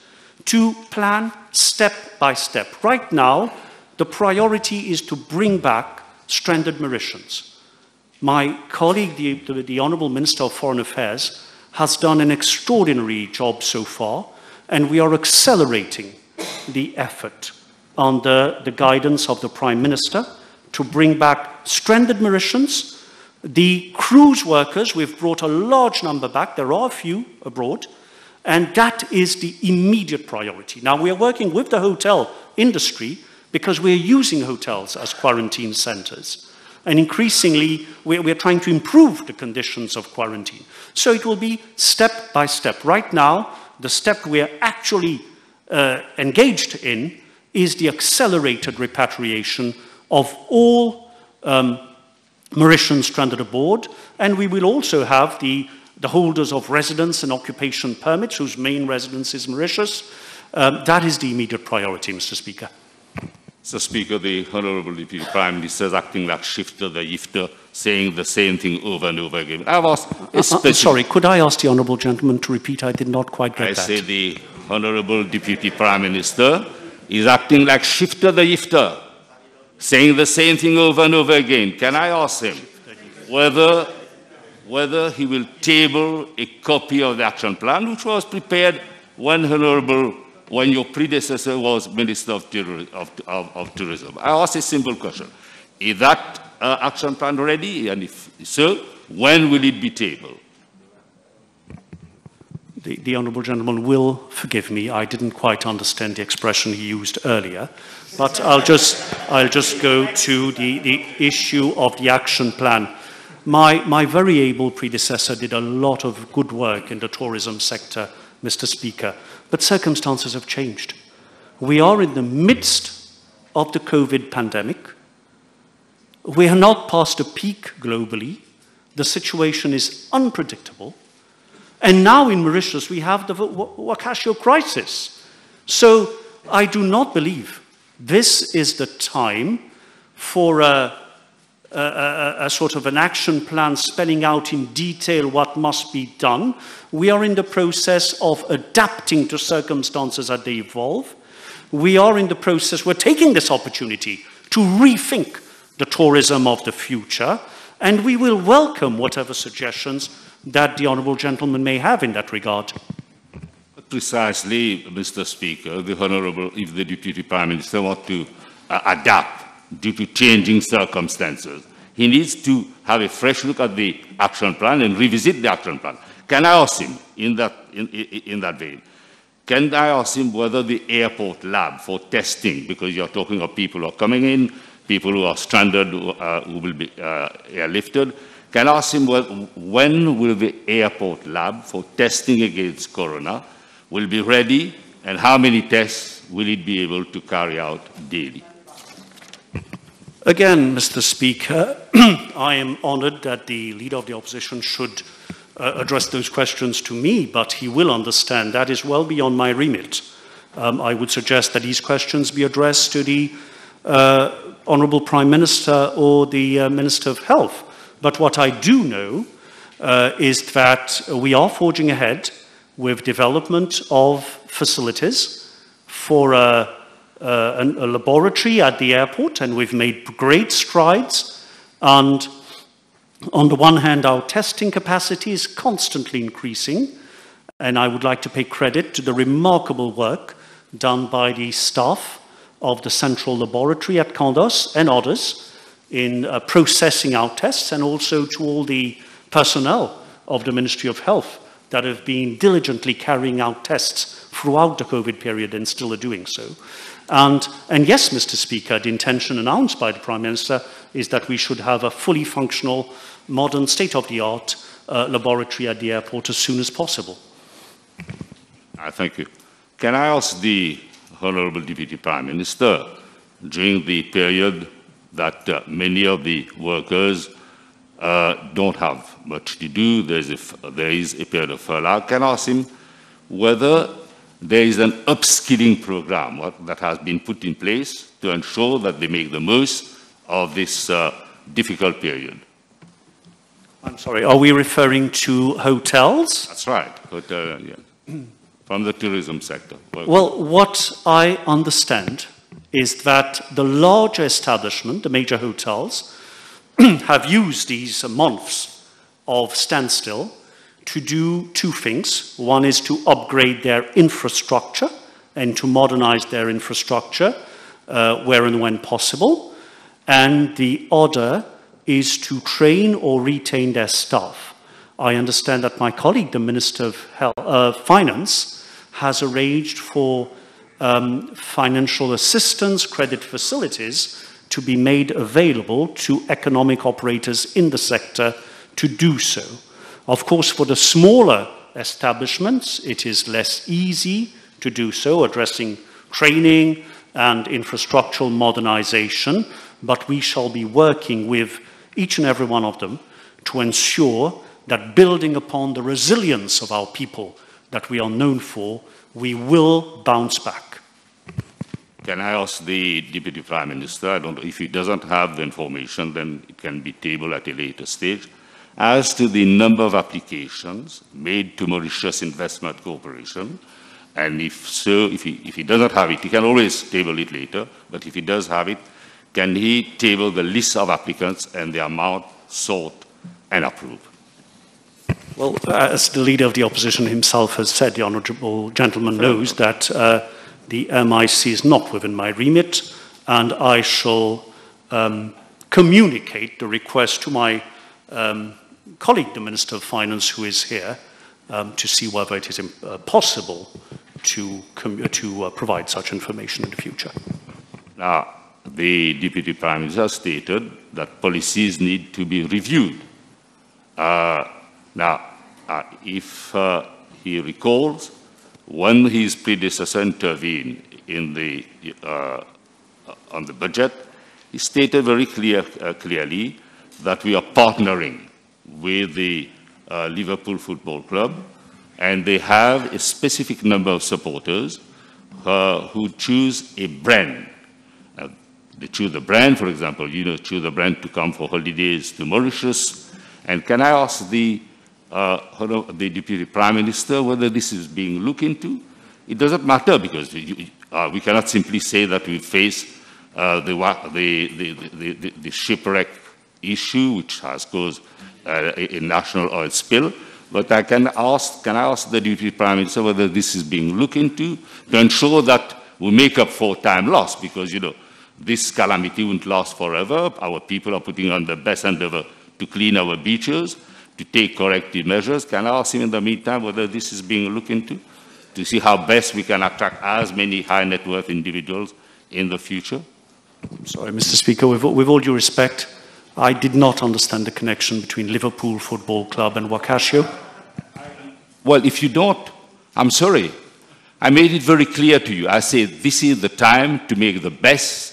to plan step by step. Right now, the priority is to bring back stranded Mauritians. My colleague, the Honourable Minister of Foreign Affairs, has done an extraordinary job so far, and we are accelerating the effort under the guidance of the Prime Minister to bring back stranded Mauritians. The cruise workers, we've brought a large number back. There are a few abroad, and that is the immediate priority. Now, we are working with the hotel industry because we're using hotels as quarantine centers. And increasingly, we're trying to improve the conditions of quarantine. So it will be step by step. Right now, the step we're actually engaged in is the accelerated repatriation of all Mauritians stranded aboard, and we will also have the holders of residence and occupation permits whose main residence is Mauritius. That is the immediate priority, Mr. Speaker. Mr. Speaker, the Honourable Deputy Prime Minister is acting like shifter the yifter, saying the same thing over and over again. I've asked sorry, could I ask the Honourable Gentleman to repeat? I did not quite get that. I say the Honourable Deputy Prime Minister is acting like shifter the yifter, saying the same thing over and over again. Can I ask him whether he will table a copy of the action plan which was prepared when your predecessor was Minister of Tourism? I ask a simple question. Is that action plan ready? And if so, when will it be tabled? The Honourable Gentleman will forgive me. I didn't quite understand the expression he used earlier. But I'll just go to the issue of the action plan. My very able predecessor did a lot of good work in the tourism sector, Mr. Speaker, but circumstances have changed. We are in the midst of the COVID pandemic. We are not past a peak globally. The situation is unpredictable. And now in Mauritius, we have the Wakasio crisis. So I do not believe this is the time for a sort of an action plan spelling out in detail what must be done. We are in the process of adapting to circumstances as they evolve. We are in the process, we're taking this opportunity to rethink the tourism of the future, and we will welcome whatever suggestions that the Honourable Gentleman may have in that regard. Precisely, Mr. Speaker, the Honourable, if the Deputy Prime Minister wants to adapt due to changing circumstances, he needs to have a fresh look at the action plan and revisit the action plan. Can I ask him, in that vein, can I ask him whether the airport lab for testing, because you're talking of people who are coming in, people who are stranded, who will be airlifted, can I ask him when will the airport lab for testing against corona will be ready, and how many tests will it be able to carry out daily? Again, Mr. Speaker, I am honoured that the Leader of the Opposition should address those questions to me, but he will understand that is well beyond my remit. I would suggest that these questions be addressed to the Honourable Prime Minister or the Minister of Health. But what I do know is that we are forging ahead with development of facilities for a laboratory at the airport, and we've made great strides. And on the one hand, our testing capacity is constantly increasing, and I would like to pay credit to the remarkable work done by the staff of the Central Laboratory at Candos and others in processing our tests, and also to all the personnel of the Ministry of Health that have been diligently carrying out tests throughout the COVID period and still are doing so. And yes, Mr. Speaker, the intention announced by the Prime Minister is that we should have a fully functional, modern, state-of-the-art laboratory at the airport as soon as possible. Thank you. Can I ask the Honourable Deputy Prime Minister, during the period that many of the workers don't have much to do, there is a period of furlough, can I ask him whether there is an upskilling program that has been put in place to ensure that they make the most of this difficult period? I'm sorry, are we referring to hotels? That's right, hotel, yeah. From the tourism sector. Well, what I understand is that the larger establishment, the major hotels, have used these months of standstill to do two things. One is to upgrade their infrastructure and to modernize their infrastructure where and when possible. And the other is to train or retain their staff. I understand that my colleague, the Minister of Finance, has arranged for financial assistance, credit facilities to be made available to economic operators in the sector to do so. Of course, for the smaller establishments, it is less easy to do so, addressing training and infrastructural modernization, but we shall be working with each and every one of them to ensure that building upon the resilience of our people that we are known for, we will bounce back. Can I ask the Deputy Prime Minister, I don't know, if he doesn't have the information, then it can be tabled at a later stage, as to the number of applications made to Mauritius Investment Corporation, and if so, if he doesn't have it, he can always table it later, but if he does have it, can he table the list of applicants and the amount sought and approved? Well, as the Leader of the Opposition himself has said, the Honourable Gentleman knows that the MIC is not within my remit, and I shall communicate the request to my colleague, the Minister of Finance, who is here, to see whether it is possible to provide such information in the future. Now, the Deputy Prime Minister stated that policies need to be reviewed. If he recalls, when his predecessor intervened in on the budget, he stated very clearly that we are partnering with the Liverpool Football Club, and they have a specific number of supporters who choose a brand. They choose the brand, for example, choose the brand to come for holidays to Mauritius. And can I ask the Deputy Prime Minister whether this is being looked into? It doesn't matter, because we cannot simply say that we face the shipwreck issue, which has caused a national oil spill. But can I ask the Deputy Prime Minister whether this is being looked into to ensure that we make up for time lost, because, this calamity won't last forever. Our people are putting on the best endeavor to clean our beaches, to take corrective measures. Can I ask him in the meantime whether this is being looked into, to see how best we can attract as many high net worth individuals in the future? Sorry, Mr. Speaker, with all due respect, I did not understand the connection between Liverpool Football Club and Wakasio. Well, if you don't, I'm sorry. I made it very clear to you. I said this is the time to make the best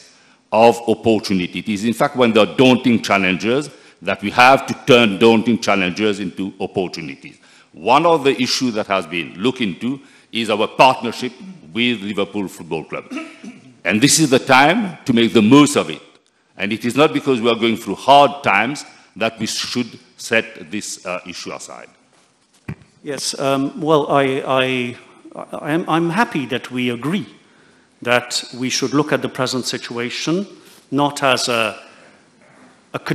of opportunity. It is, in fact, when there are daunting challenges that we have to turn daunting challenges into opportunities. One of the issues that has been looked into is our partnership with Liverpool Football Club. And this is the time to make the most of it. And it is not because we are going through hard times that we should set this issue aside. Yes, well, I'm happy that we agree that we should look at the present situation not as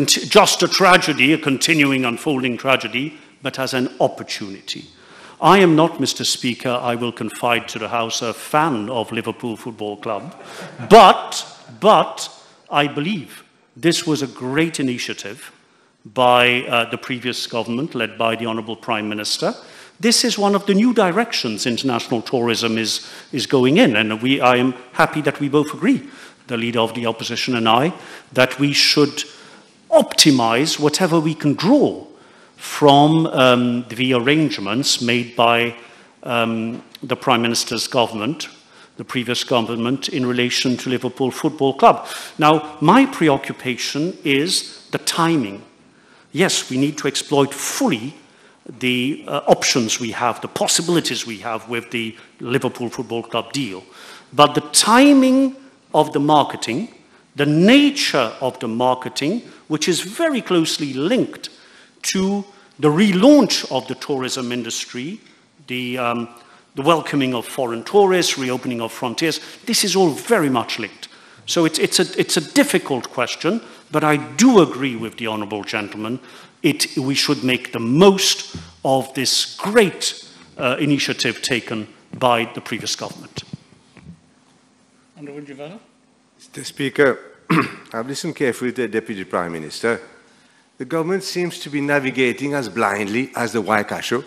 just a tragedy, a continuing unfolding tragedy, but as an opportunity. I am not, Mr. Speaker, I will confide to the House, a fan of Liverpool Football Club, but I believe this was a great initiative by the previous government, led by the Honourable Prime Minister. This is one of the new directions international tourism is going in, and I am happy that we both agree, the Leader of the Opposition and I, that we should optimize whatever we can draw from the arrangements made by the Prime Minister's government, the previous government, in relation to Liverpool Football Club. Now, my preoccupation is the timing. Yes, we need to exploit fully the options we have, the possibilities we have with the Liverpool Football Club deal. But the timing of the marketing, the nature of the marketing, which is very closely linked to the relaunch of the tourism industry, the welcoming of foreign tourists, reopening of frontiers, this is all very much linked. So it's a difficult question, but I do agree with the Honourable Gentleman. We should make the most of this great initiative taken by the previous government. Mr. Speaker, I've listened carefully to the Deputy Prime Minister. The government seems to be navigating as blindly as the Waikasho,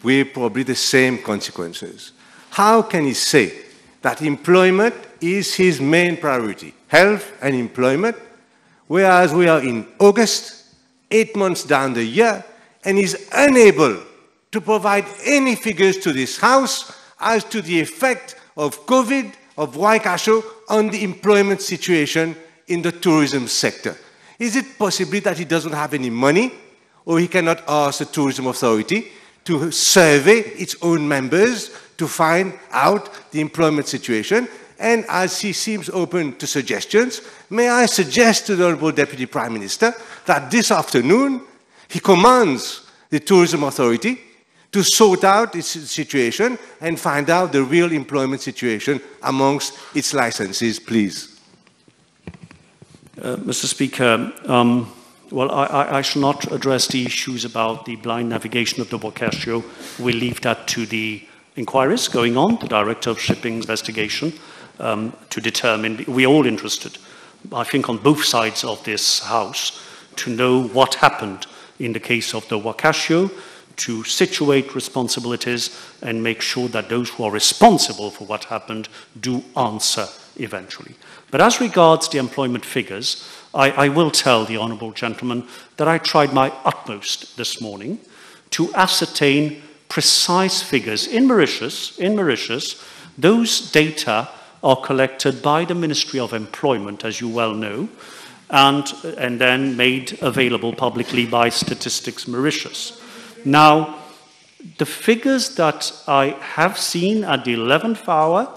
with probably the same consequences. How can he say that employment is his main priority, health and employment, whereas we are in August, 8 months down the year, and is unable to provide any figures to this House as to the effect of COVID, of Waikasho, on the employment situation in the tourism sector. Is it possibly that he doesn't have any money, or he cannot ask the Tourism Authority to survey its own members to find out the employment situation? And as he seems open to suggestions, may I suggest to the Honourable Deputy Prime Minister that this afternoon he commands the Tourism Authority to sort out its situation and find out the real employment situation amongst its licensees, please. Mr. Speaker, well, I shall not address the issues about the blind navigation of the Waikasho. We'll leave that to the inquiries going on, the Director of Shipping investigation, to determine. We're all interested, I think, on both sides of this House, to know what happened in the case of the Waikasho, to situate responsibilities and make sure that those who are responsible for what happened do answer eventually. But as regards the employment figures, I will tell the honourable gentleman that I tried my utmost this morning to ascertain precise figures. In Mauritius, those data are collected by the Ministry of Employment, as you well know, and then made available publicly by Statistics Mauritius. Now, the figures that I have seen at the 11th hour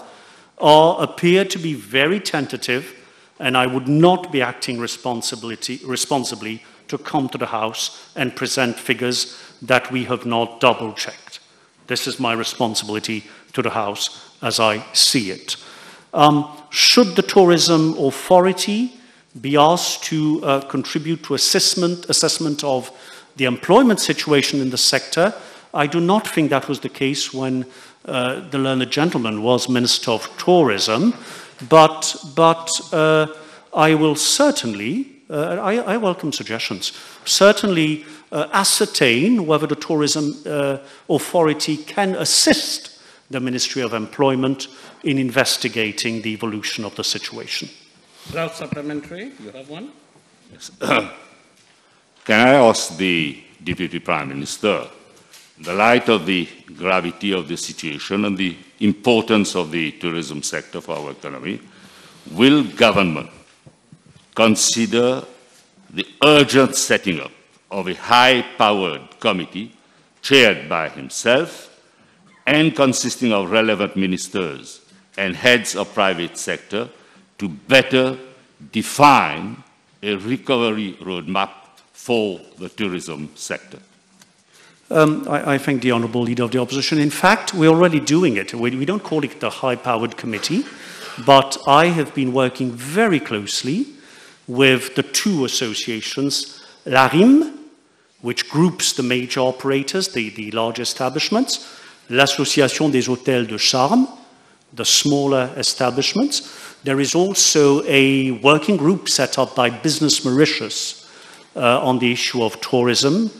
appear to be very tentative, and I would not be acting responsibly to come to the House and present figures that we have not double-checked. This is my responsibility to the House as I see it. Should the Tourism Authority be asked to contribute to assessment of the employment situation in the sector? I do not think that was the case when the learned gentleman was Minister of Tourism, but I will certainly, I welcome suggestions, certainly ascertain whether the Tourism Authority can assist the Ministry of Employment in investigating the evolution of the situation. Without supplementary, you have one? Yes. Can I ask the Deputy Prime Minister, in the light of the gravity of the situation and the importance of the tourism sector for our economy, will government consider the urgent setting up of a high-powered committee chaired by himself and consisting of relevant ministers and heads of private sector to better define a recovery roadmap for the tourism sector? I thank the Honourable Leader of the Opposition. In fact, we're already doing it. We don't call it the high-powered committee, but I have been working very closely with the two associations, l'ARIM, which groups the major operators, the large establishments, l'Association des Hôtels de Charme, the smaller establishments. There is also a working group set up by Business Mauritius on the issue of tourism,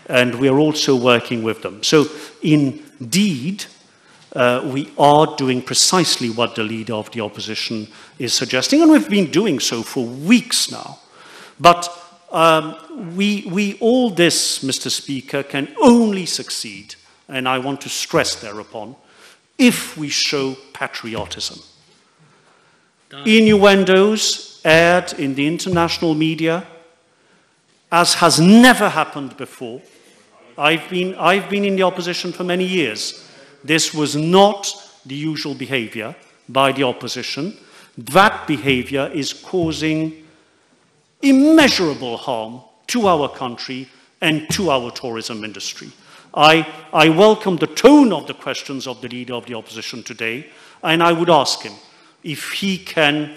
and we are also working with them. So indeed, we are doing precisely what the Leader of the Opposition is suggesting, and we've been doing so for weeks now. But all this, Mr. Speaker, can only succeed, and I want to stress thereupon, if we show patriotism. Innuendos aired in the international media, as has never happened before. I've been in the opposition for many years. This was not the usual behavior by the opposition. That behavior is causing immeasurable harm to our country and to our tourism industry. I welcome the tone of the questions of the Leader of the Opposition today, and I would ask him if he can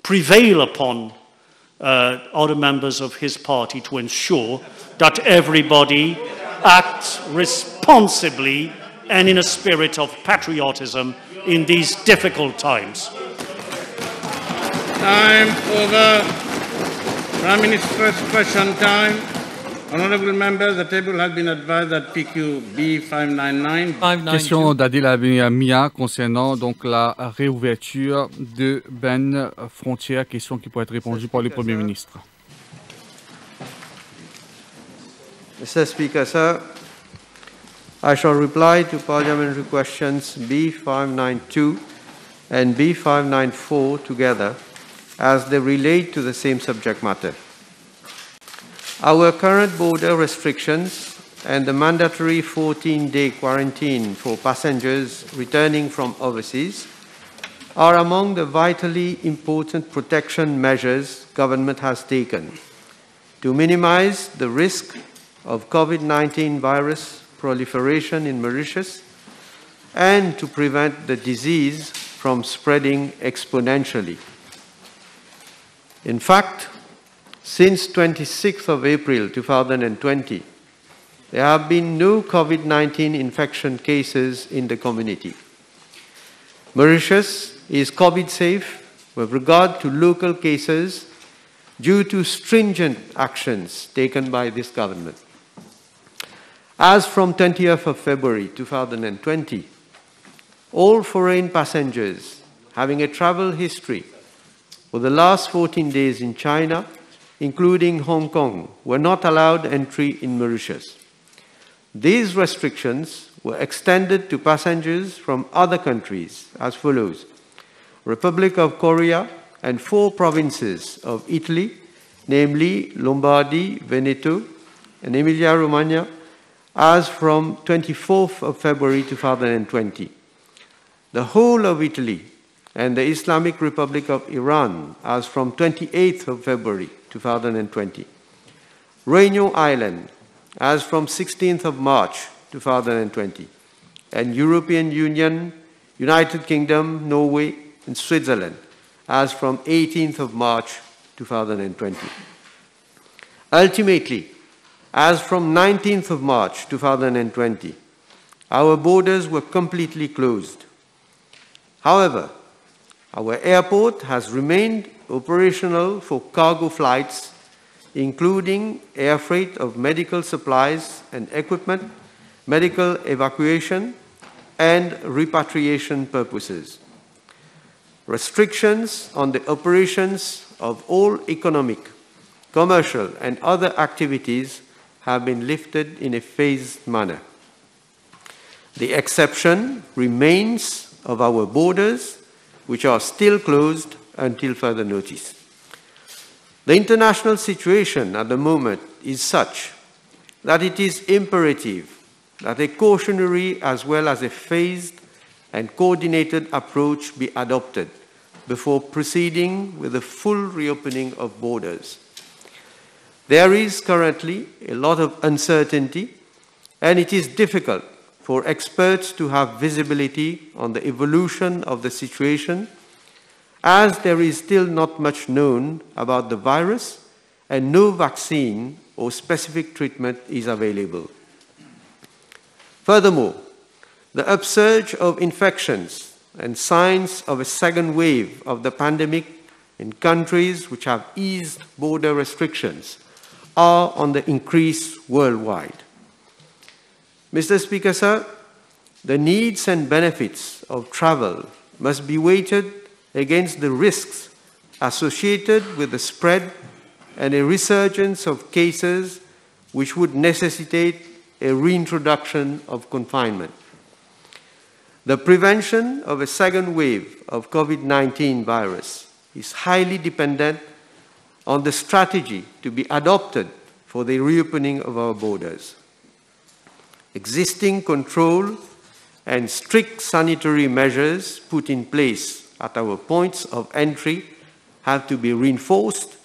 prevail upon other members of his party to ensure that everybody acts responsibly and in a spirit of patriotism in these difficult times. Time for the Prime Minister's question time. Honourable members, the table has been advised that PQ B599. Question d'Adil Mia concernant donc la réouverture de frontières, question qui pourrait être répondue par le Premier ministre. Mr. Speaker, sir, I shall reply to parliamentary questions B592 and B594 together as they relate to the same subject matter. Our current border restrictions and the mandatory 14-day quarantine for passengers returning from overseas are among the vitally important protection measures government has taken to minimize the risk of COVID-19 virus proliferation in Mauritius and to prevent the disease from spreading exponentially. In fact, since 26th of April 2020, there have been no COVID-19 infection cases in the community. Mauritius is COVID safe with regard to local cases due to stringent actions taken by this government. As from 20th of February 2020, all foreign passengers having a travel history for the last 14 days in China, including Hong Kong, were not allowed entry in Mauritius. These restrictions were extended to passengers from other countries as follows: Republic of Korea and 4 provinces of Italy, namely Lombardy, Veneto, and Emilia-Romagna, as from 24th of February 2020. The whole of Italy and the Islamic Republic of Iran, as from 28th of February 2020. Réunion Island, as from 16th of March 2020. And European Union, United Kingdom, Norway, and Switzerland, as from 18th of March 2020. Ultimately, as from 19th of March 2020, our borders were completely closed. However, our airport has remained operational for cargo flights, including air freight of medical supplies and equipment, medical evacuation, and repatriation purposes. Restrictions on the operations of all economic, commercial, and other activities have been lifted in a phased manner. The exception remains of our borders, which are still closed until further notice. The international situation at the moment is such that it is imperative that a cautionary as well as a phased and coordinated approach be adopted before proceeding with the full reopening of borders. There is currently a lot of uncertainty, and it is difficult for experts to have visibility on the evolution of the situation, as there is still not much known about the virus and no vaccine or specific treatment is available. Furthermore, the upsurge of infections and signs of a second wave of the pandemic in countries which have eased border restrictions are on the increase worldwide. Mr. Speaker, sir, the needs and benefits of travel must be weighted against the risks associated with the spread and a resurgence of cases which would necessitate a reintroduction of confinement. The prevention of a second wave of COVID-19 virus is highly dependent on the strategy to be adopted for the reopening of our borders. Existing control and strict sanitary measures put in place at our points of entry have to be reinforced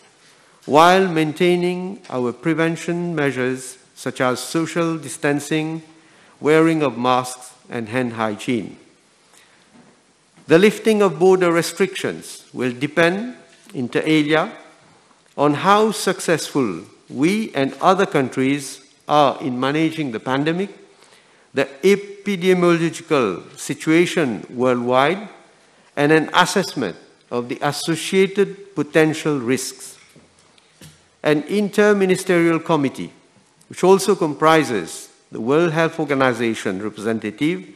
while maintaining our prevention measures such as social distancing, wearing of masks, and hand hygiene. The lifting of border restrictions will depend, inter alia, on how successful we and other countries are in managing the pandemic, the epidemiological situation worldwide, and an assessment of the associated potential risks. An interministerial committee which also comprises the World Health Organization representative,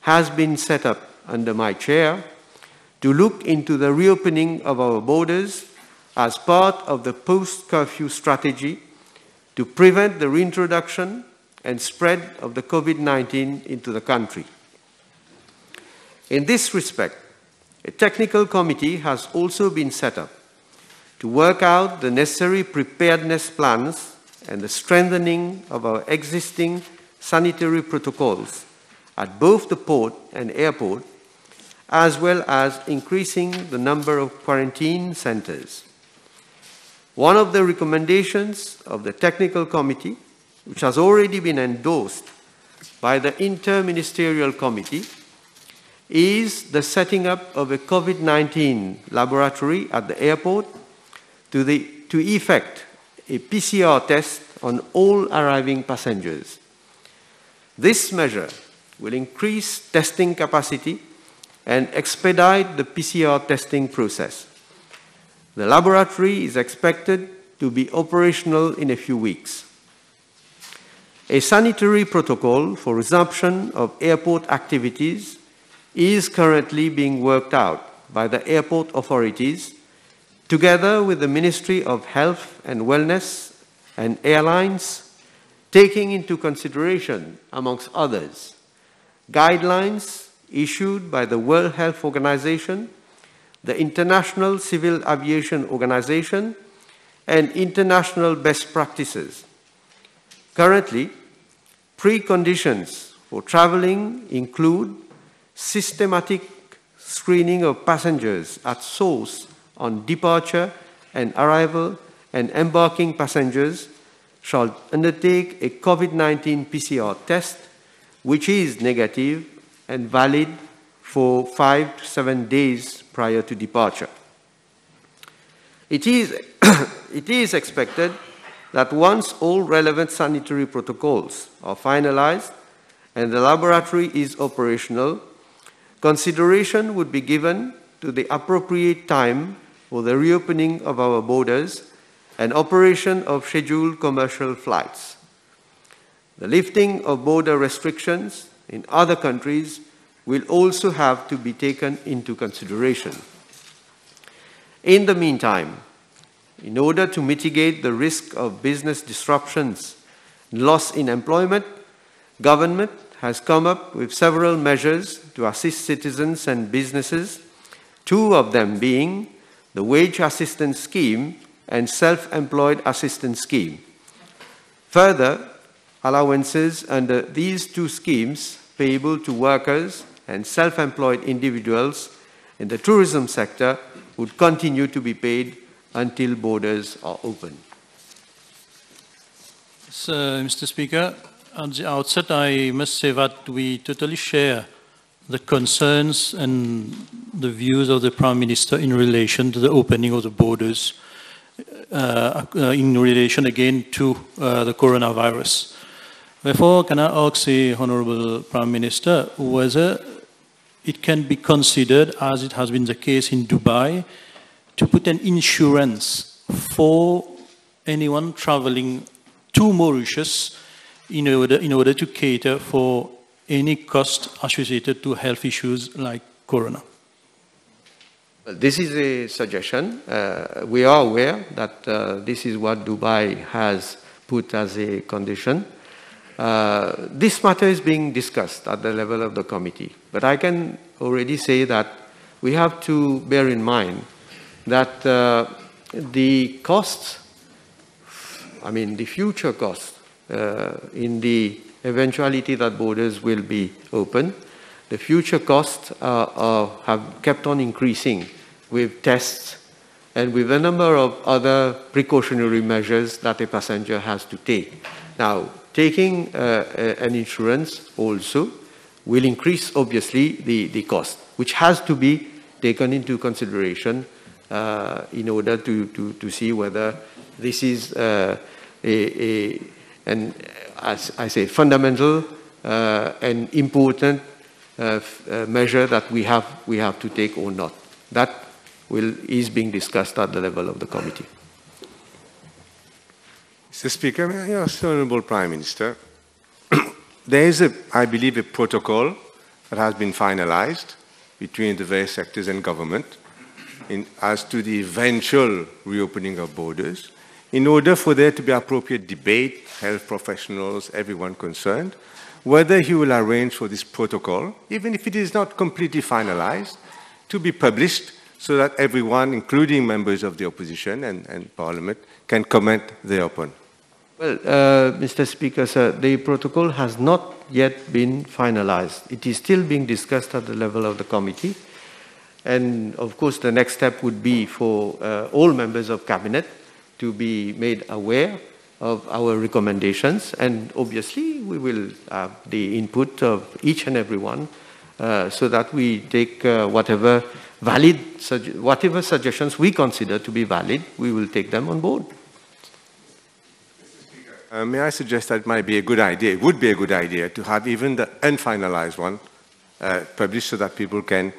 has been set up under my chair to look into the reopening of our borders as part of the post-curfew strategy to prevent the reintroduction and spread of the COVID-19 into the country. In this respect, a technical committee has also been set up to work out the necessary preparedness plans and the strengthening of our existing sanitary protocols at both the port and airport, as well as increasing the number of quarantine centers. One of the recommendations of the technical committee, which has already been endorsed by the Interministerial Committee, is the setting up of a COVID-19 laboratory at the airport to effect a PCR test on all arriving passengers. This measure will increase testing capacity and expedite the PCR testing process. The laboratory is expected to be operational in a few weeks. A sanitary protocol for resumption of airport activities is currently being worked out by the airport authorities together with the Ministry of Health and Wellness and airlines, taking into consideration, amongst others, guidelines issued by the World Health Organization, the International Civil Aviation Organization, and international best practices. Currently, preconditions for traveling include systematic screening of passengers at source on departure and arrival, and embarking passengers shall undertake a COVID-19 PCR test, which is negative and valid for 5 to 7 days prior to departure. It is expected that once all relevant sanitary protocols are finalized and the laboratory is operational, consideration would be given to the appropriate time for the reopening of our borders and operation of scheduled commercial flights. The lifting of border restrictions in other countries will also have to be taken into consideration. In the meantime, in order to mitigate the risk of business disruptions and loss in employment, government has come up with several measures to assist citizens and businesses, 2 of them being the Wage Assistance Scheme and Self-Employed Assistance Scheme. Further, allowances under these 2 schemes payable to workers and self-employed individuals in the tourism sector would continue to be paid until borders are open. So, Mr. Speaker, at the outset, I must say that we totally share the concerns and the views of the Prime Minister in relation to the opening of the borders, in relation again to the coronavirus. Therefore, can I ask the Honourable Prime Minister whether it can be considered, as it has been the case in Dubai, to put an insurance for anyone traveling to Mauritius in order to cater for any cost associated to health issues like corona? This is a suggestion. We are aware that this is what Dubai has put as a condition. This matter is being discussed at the level of the committee. But I can already say that we have to bear in mind that the costs, the future costs, in the eventuality that borders will be open, the future costs have kept on increasing with tests and with a number of other precautionary measures that a passenger has to take. Now, taking an insurance also will increase, obviously, the cost, which has to be taken into consideration in order to see whether this is an, as I say, fundamental and important measure that we have to take or not. That is being discussed at the level of the committee. Mr. Speaker, may I ask the Honourable Prime Minister, there is, I believe, a protocol that has been finalised between the various sectors and government as to the eventual reopening of borders, in order for there to be appropriate debate, health professionals, everyone concerned, whether he will arrange for this protocol, even if it is not completely finalised, to be published so that everyone, including members of the opposition and Parliament, can comment thereupon. Well, Mr. Speaker, sir, the protocol has not yet been finalized. It is still being discussed at the level of the committee. And of course, the next step would be for all members of cabinet to be made aware of our recommendations. And obviously, we will have the input of each and every one so that we take whatever suggestions we consider to be valid, we will take them on board. May I suggest that it might be a good idea, it would be a good idea to have even the unfinalized one published so that people can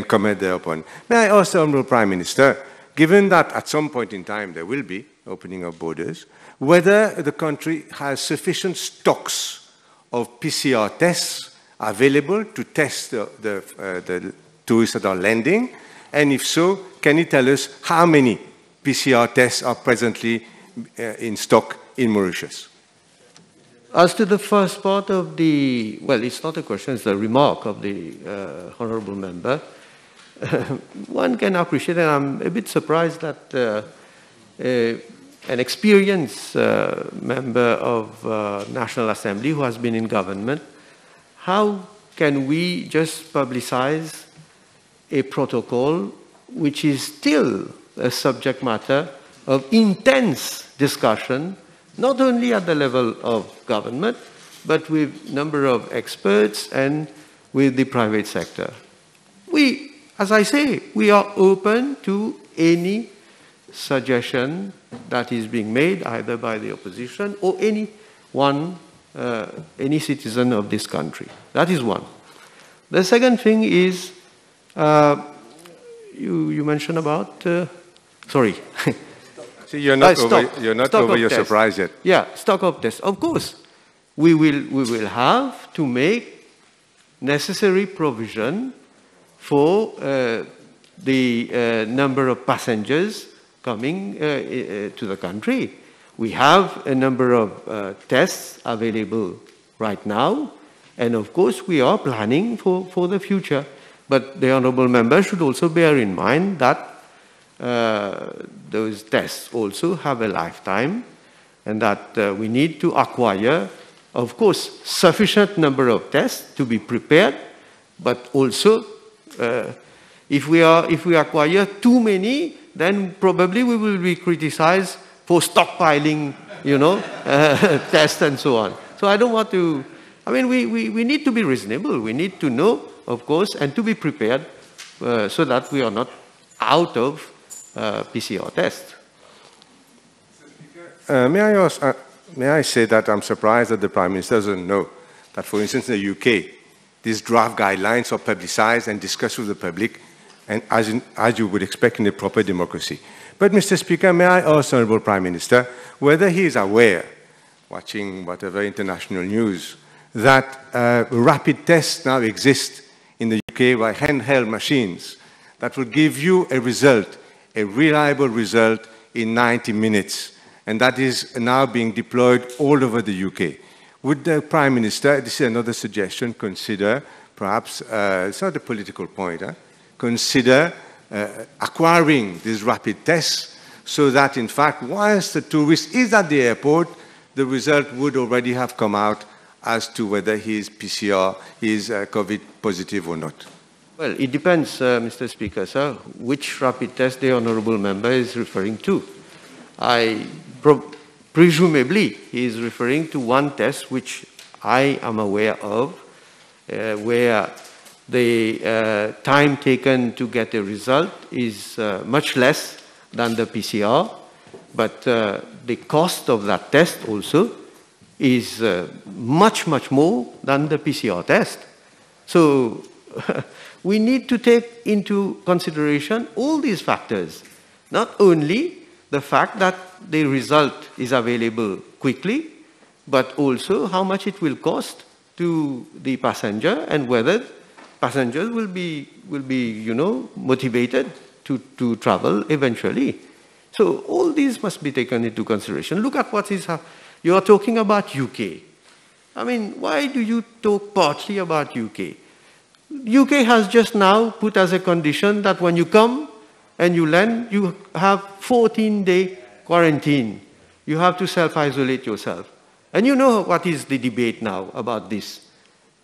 comment thereupon. May I ask the Honourable Prime Minister, given that at some point in time there will be opening of borders, whether the country has sufficient stocks of PCR tests available to test the tourists that are landing, and if so, can you tell us how many PCR tests are presently in stock in Mauritius? As to the first part of the, well, it's not a question, it's a remark of the honourable member. One can appreciate, and I'm a bit surprised that an experienced member of National Assembly who has been in government, how can we just publicize a protocol which is still a subject matter of intense discussion, not only at the level of government, but with a number of experts and with the private sector. We, as I say, we are open to any suggestion that is being made either by the opposition or anyone, any citizen of this country. That is one. The second thing is, you mentioned about, sorry. See, you're not over your surprise yet. Yeah, stock of tests. Of course, we will have to make necessary provision for the number of passengers coming to the country. We have a number of tests available right now, and of course we are planning for the future. But the honourable member should also bear in mind that those tests also have a lifetime, and that we need to acquire, of course, sufficient number of tests to be prepared, but also if we acquire too many, then probably we will be criticized for stockpiling, tests and so on. So I don't want to, I mean, we need to be reasonable. We need to know, of course, and to be prepared so that we are not out of PCR tests. May I say that I'm surprised that the Prime Minister doesn't know that, for instance, in the UK, these draft guidelines are publicized and discussed with the public, and as you would expect in a proper democracy. But, Mr. Speaker, may I ask the Honourable Prime Minister whether he is aware, watching whatever international news, that rapid tests now exist in the UK by handheld machines that will give you a result, a reliable result in 90 minutes, and that is now being deployed all over the UK. Would the Prime Minister, this is another suggestion, consider, perhaps, it's not a political point, consider acquiring these rapid tests so that, in fact, once the tourist is at the airport, the result would already have come out as to whether he is PCR, he is COVID positive or not? Well, it depends, Mr. Speaker, sir, which rapid test the honourable member is referring to. Presumably, he is referring to one test which I am aware of, where the time taken to get a result is much less than the PCR, but the cost of that test also is much, much more than the PCR test. So we need to take into consideration all these factors, not only the fact that the result is available quickly, but also how much it will cost to the passenger and whether passengers will be motivated to travel eventually. So all these must be taken into consideration. Look at what is happening. You are talking about UK. I mean, why do you talk partly about UK? UK has just now put as a condition that when you come and you land, you have 14-day quarantine. You have to self-isolate yourself. And you know what is the debate now about this.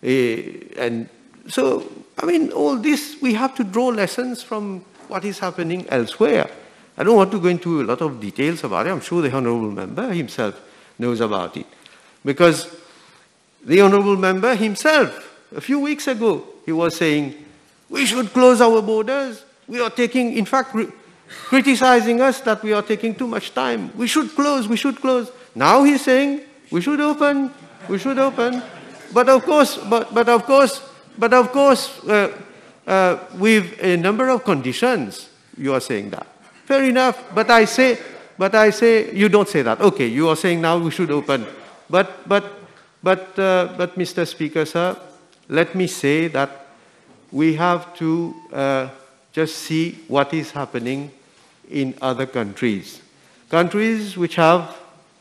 And so, I mean, all this, we have to draw lessons from what is happening elsewhere. I don't want to go into a lot of details about it. I'm sure the Honourable Member himself knows about it. Because the Honourable Member himself, a few weeks ago, he was saying, we should close our borders. We are taking, in fact, criticizing us that we are taking too much time. We should close, we should close. Now he's saying, we should open, we should open. But of course, with a number of conditions, you are saying that. Fair enough, but I say, you don't say that. Okay, you are saying now we should open. But Mr. Speaker, sir, let me say that we have to just see what is happening in other countries. Countries which have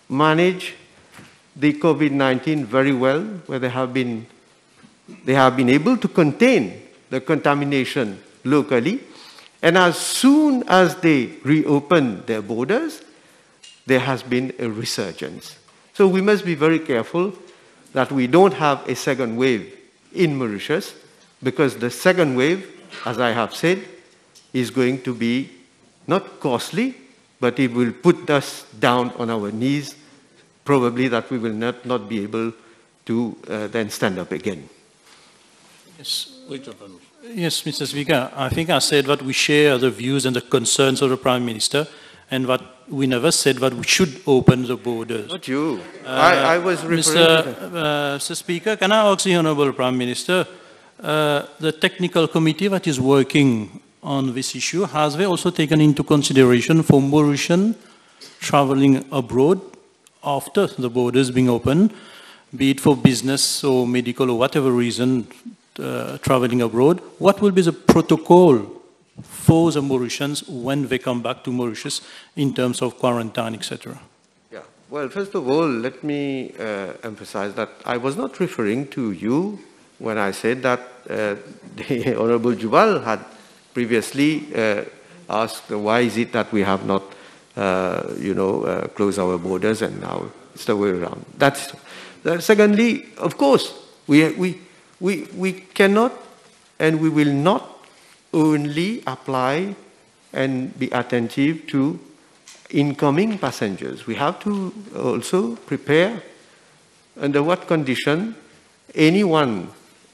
managed the COVID-19 very well, where they have been able to contain the contamination locally, and as soon as they reopen their borders, there has been a resurgence. So we must be very careful that we don't have a second wave in Mauritius, because the second wave, as I have said, is going to be not costly, but it will put us down on our knees, probably that we will not be able to then stand up again. Yes. Yes, Mr. Speaker. I think I said that we share the views and the concerns of the Prime Minister, and that we never said that we should open the borders. Not you. I was referring to Mr. Speaker, can I ask the Honourable Prime Minister, the technical committee that is working on this issue, has they also taken into consideration for Mauritian travelling abroad after the borders being open, be it for business or medical or whatever reason, traveling abroad? What will be the protocol for the Mauritians when they come back to Mauritius in terms of quarantine, etc.? Yeah. Well, first of all, let me emphasize that I was not referring to you when I said that the Honourable Jubal had previously asked why is it that we have not, closed our borders, and now it's the way around. That's secondly, of course, we cannot and we will not only apply and be attentive to incoming passengers. We have to also prepare under what condition anyone,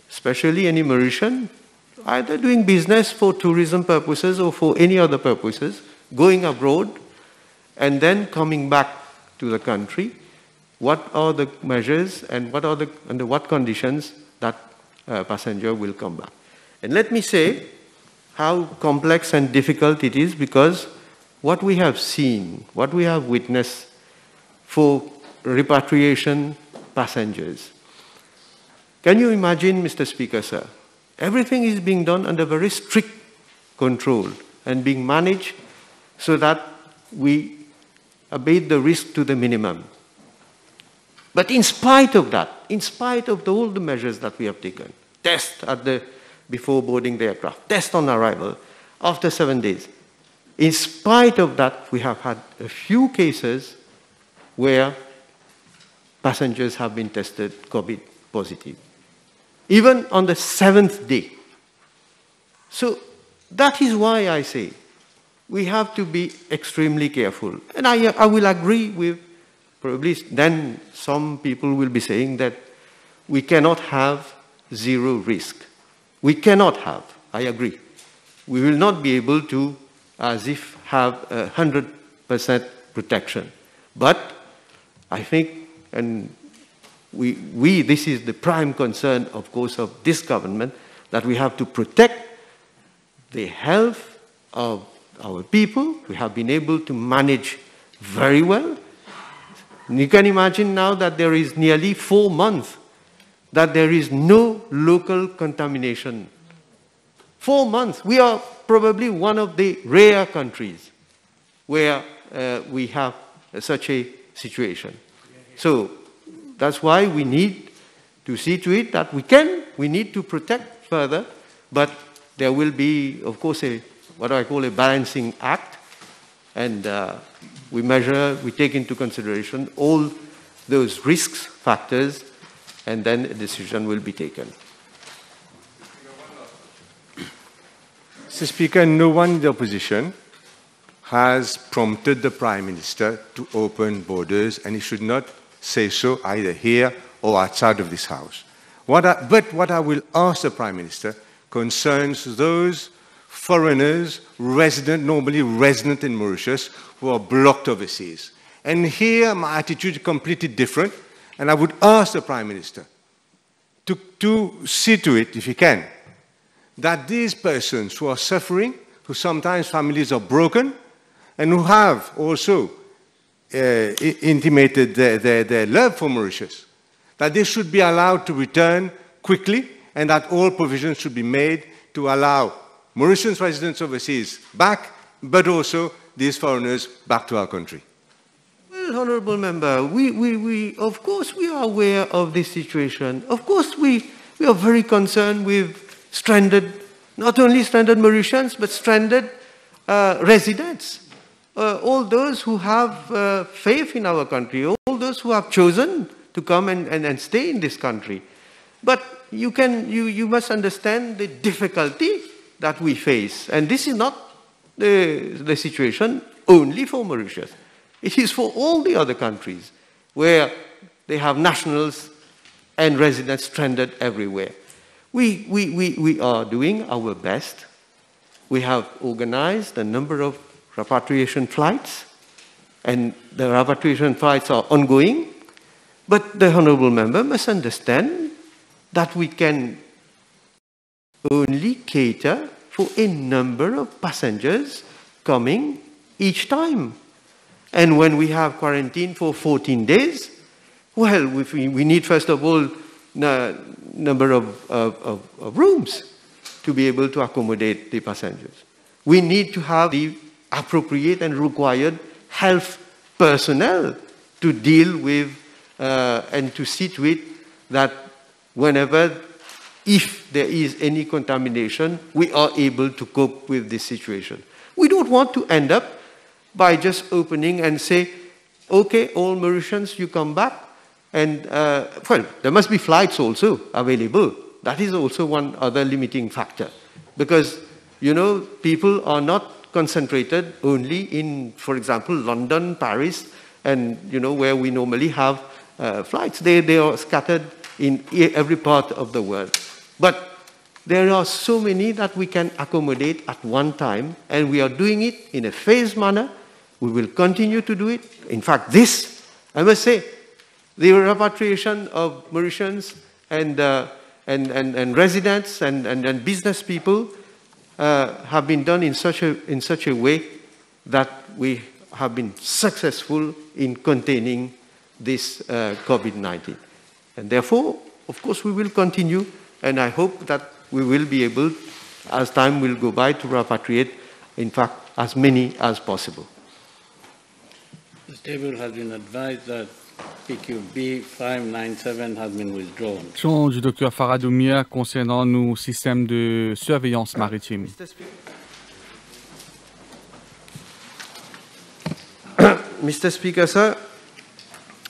especially any Mauritian, either doing business for tourism purposes or for any other purposes, going abroad and then coming back to the country, what are the measures and under what conditions that passenger will come back. And let me say how complex and difficult it is, because what we have seen, what we have witnessed for repatriation passengers. Can you imagine, Mr. Speaker, sir? Everything is being done under very strict control and being managed so that we abate the risk to the minimum. But in spite of that, in spite of all the measures that we have taken, test before boarding the aircraft, test on arrival, after 7 days, in spite of that, we have had a few cases where passengers have been tested COVID positive, even on the 7th day. So that is why I say we have to be extremely careful. And I will agree with, probably then some people will be saying that we cannot have zero risk. We cannot have, I agree. We will not be able to, as if, have 100% protection. But I think, and this is the prime concern, of course, of this government, that we have to protect the health of our people. We have been able to manage very well. You can imagine now that there is nearly 4 months that there is no local contamination. 4 months. We are probably one of the rare countries where we have such a situation. So that's why we need to see to it that we need to protect further, but there will be, of course, what I call a balancing act, and we take into consideration all those risks factors, and then a decision will be taken. Mr. Speaker, no one in the opposition has prompted the Prime Minister to open borders, and he should not say so either here or outside of this House. But what I will ask the Prime Minister concerns those foreigners normally resident in Mauritius, who are blocked overseas. And here my attitude is completely different, and I would ask the Prime Minister to see to it, if he can, that these persons who are suffering, who sometimes families are broken, and who have also intimated their love for Mauritius, that they should be allowed to return quickly, and that all provisions should be made to allow Mauritian residents overseas back, but also these foreigners back to our country. Well, Honourable Member, of course we are aware of this situation. Of course we are very concerned with not only stranded Mauritians, but stranded residents. All those who have faith in our country, all those who have chosen to come and stay in this country. But you must understand the difficulty that we face. And this is not the situation only for Mauritius. It is for all the other countries where they have nationals and residents stranded everywhere. We are doing our best. We have organized a number of repatriation flights, and the repatriation flights are ongoing. But the Honourable Member must understand that we can only cater for a number of passengers coming each time. And when we have quarantine for 14 days, well, we need, first of all, a number of rooms to be able to accommodate the passengers. We need to have the appropriate and required health personnel to deal with and to see to it that if there is any contamination, we are able to cope with this situation. We don't want to end up by just opening and say, okay, all Mauritians, you come back. And, well, there must be flights also available. That is also one other limiting factor. Because, people are not concentrated only in, for example, London, Paris, and, where we normally have flights. They are scattered in every part of the world. But there are so many that we can accommodate at one time, and we are doing it in a phased manner. We will continue to do it. In fact, I must say, the repatriation of Mauritians and residents and business people have been done in such a way that we have been successful in containing this COVID-19. And therefore, of course, we will continue, and I hope that we will be able, as time will go by, to repatriate, in fact, as many as possible. The table has been advised that PQB 597 has been withdrawn. Question du Dr Faradoumia concernant nos systèmes de surveillance maritime. Mr. Speaker, sir,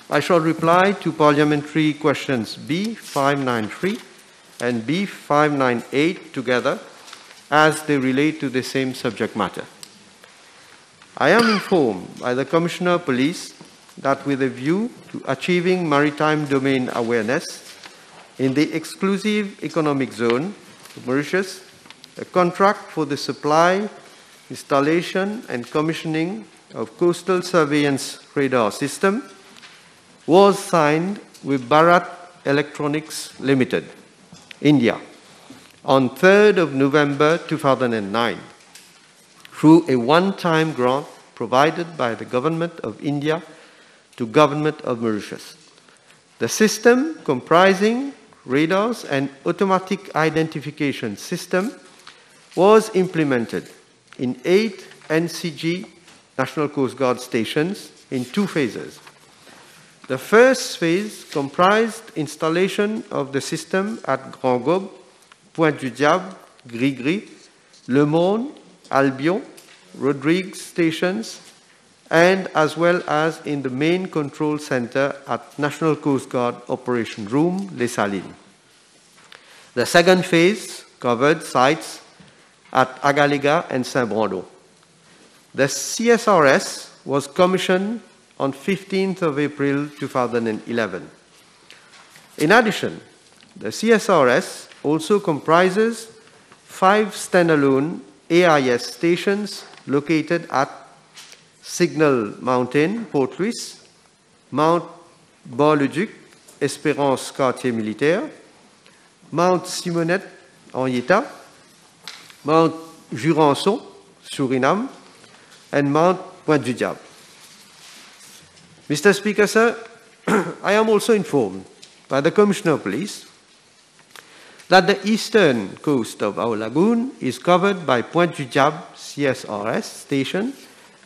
I shall reply to parliamentary questions B593 and B598 together as they relate to the same subject matter. I am informed by the Commissioner of Police that with a view to achieving maritime domain awareness in the exclusive economic zone of Mauritius, a contract for the supply, installation and commissioning of coastal surveillance radar system was signed with Bharat Electronics Limited, India, on 3rd of November 2009. through a one-time grant provided by the Government of India to Government of Mauritius. The system, comprising radars and automatic identification system, was implemented in 8 NCG National Coast Guard stations in 2 phases. The first phase comprised installation of the system at Grand Gobe, Pointe du Diable, Gris-Gris, Le Monde, Albion, Rodrigues stations, and as well as in the main control center at National Coast Guard Operation Room, Les Salines. The second phase covered sites at Agalega and Saint-Brando. The CSRS was commissioned on 15th of April 2011. In addition, the CSRS also comprises 5 standalone AIS stations located at Signal Mountain, Port Louis, Mount Bar-le-Duc, Espérance Quartier Militaire, Mount Simonette, Henrietta, Mount Jurançon, Suriname, and Mount Pointe du Diable. Mr. Speaker, sir, I am also informed by the Commissioner of Police that the eastern coast of our lagoon is covered by Pointe du Diable CSRS station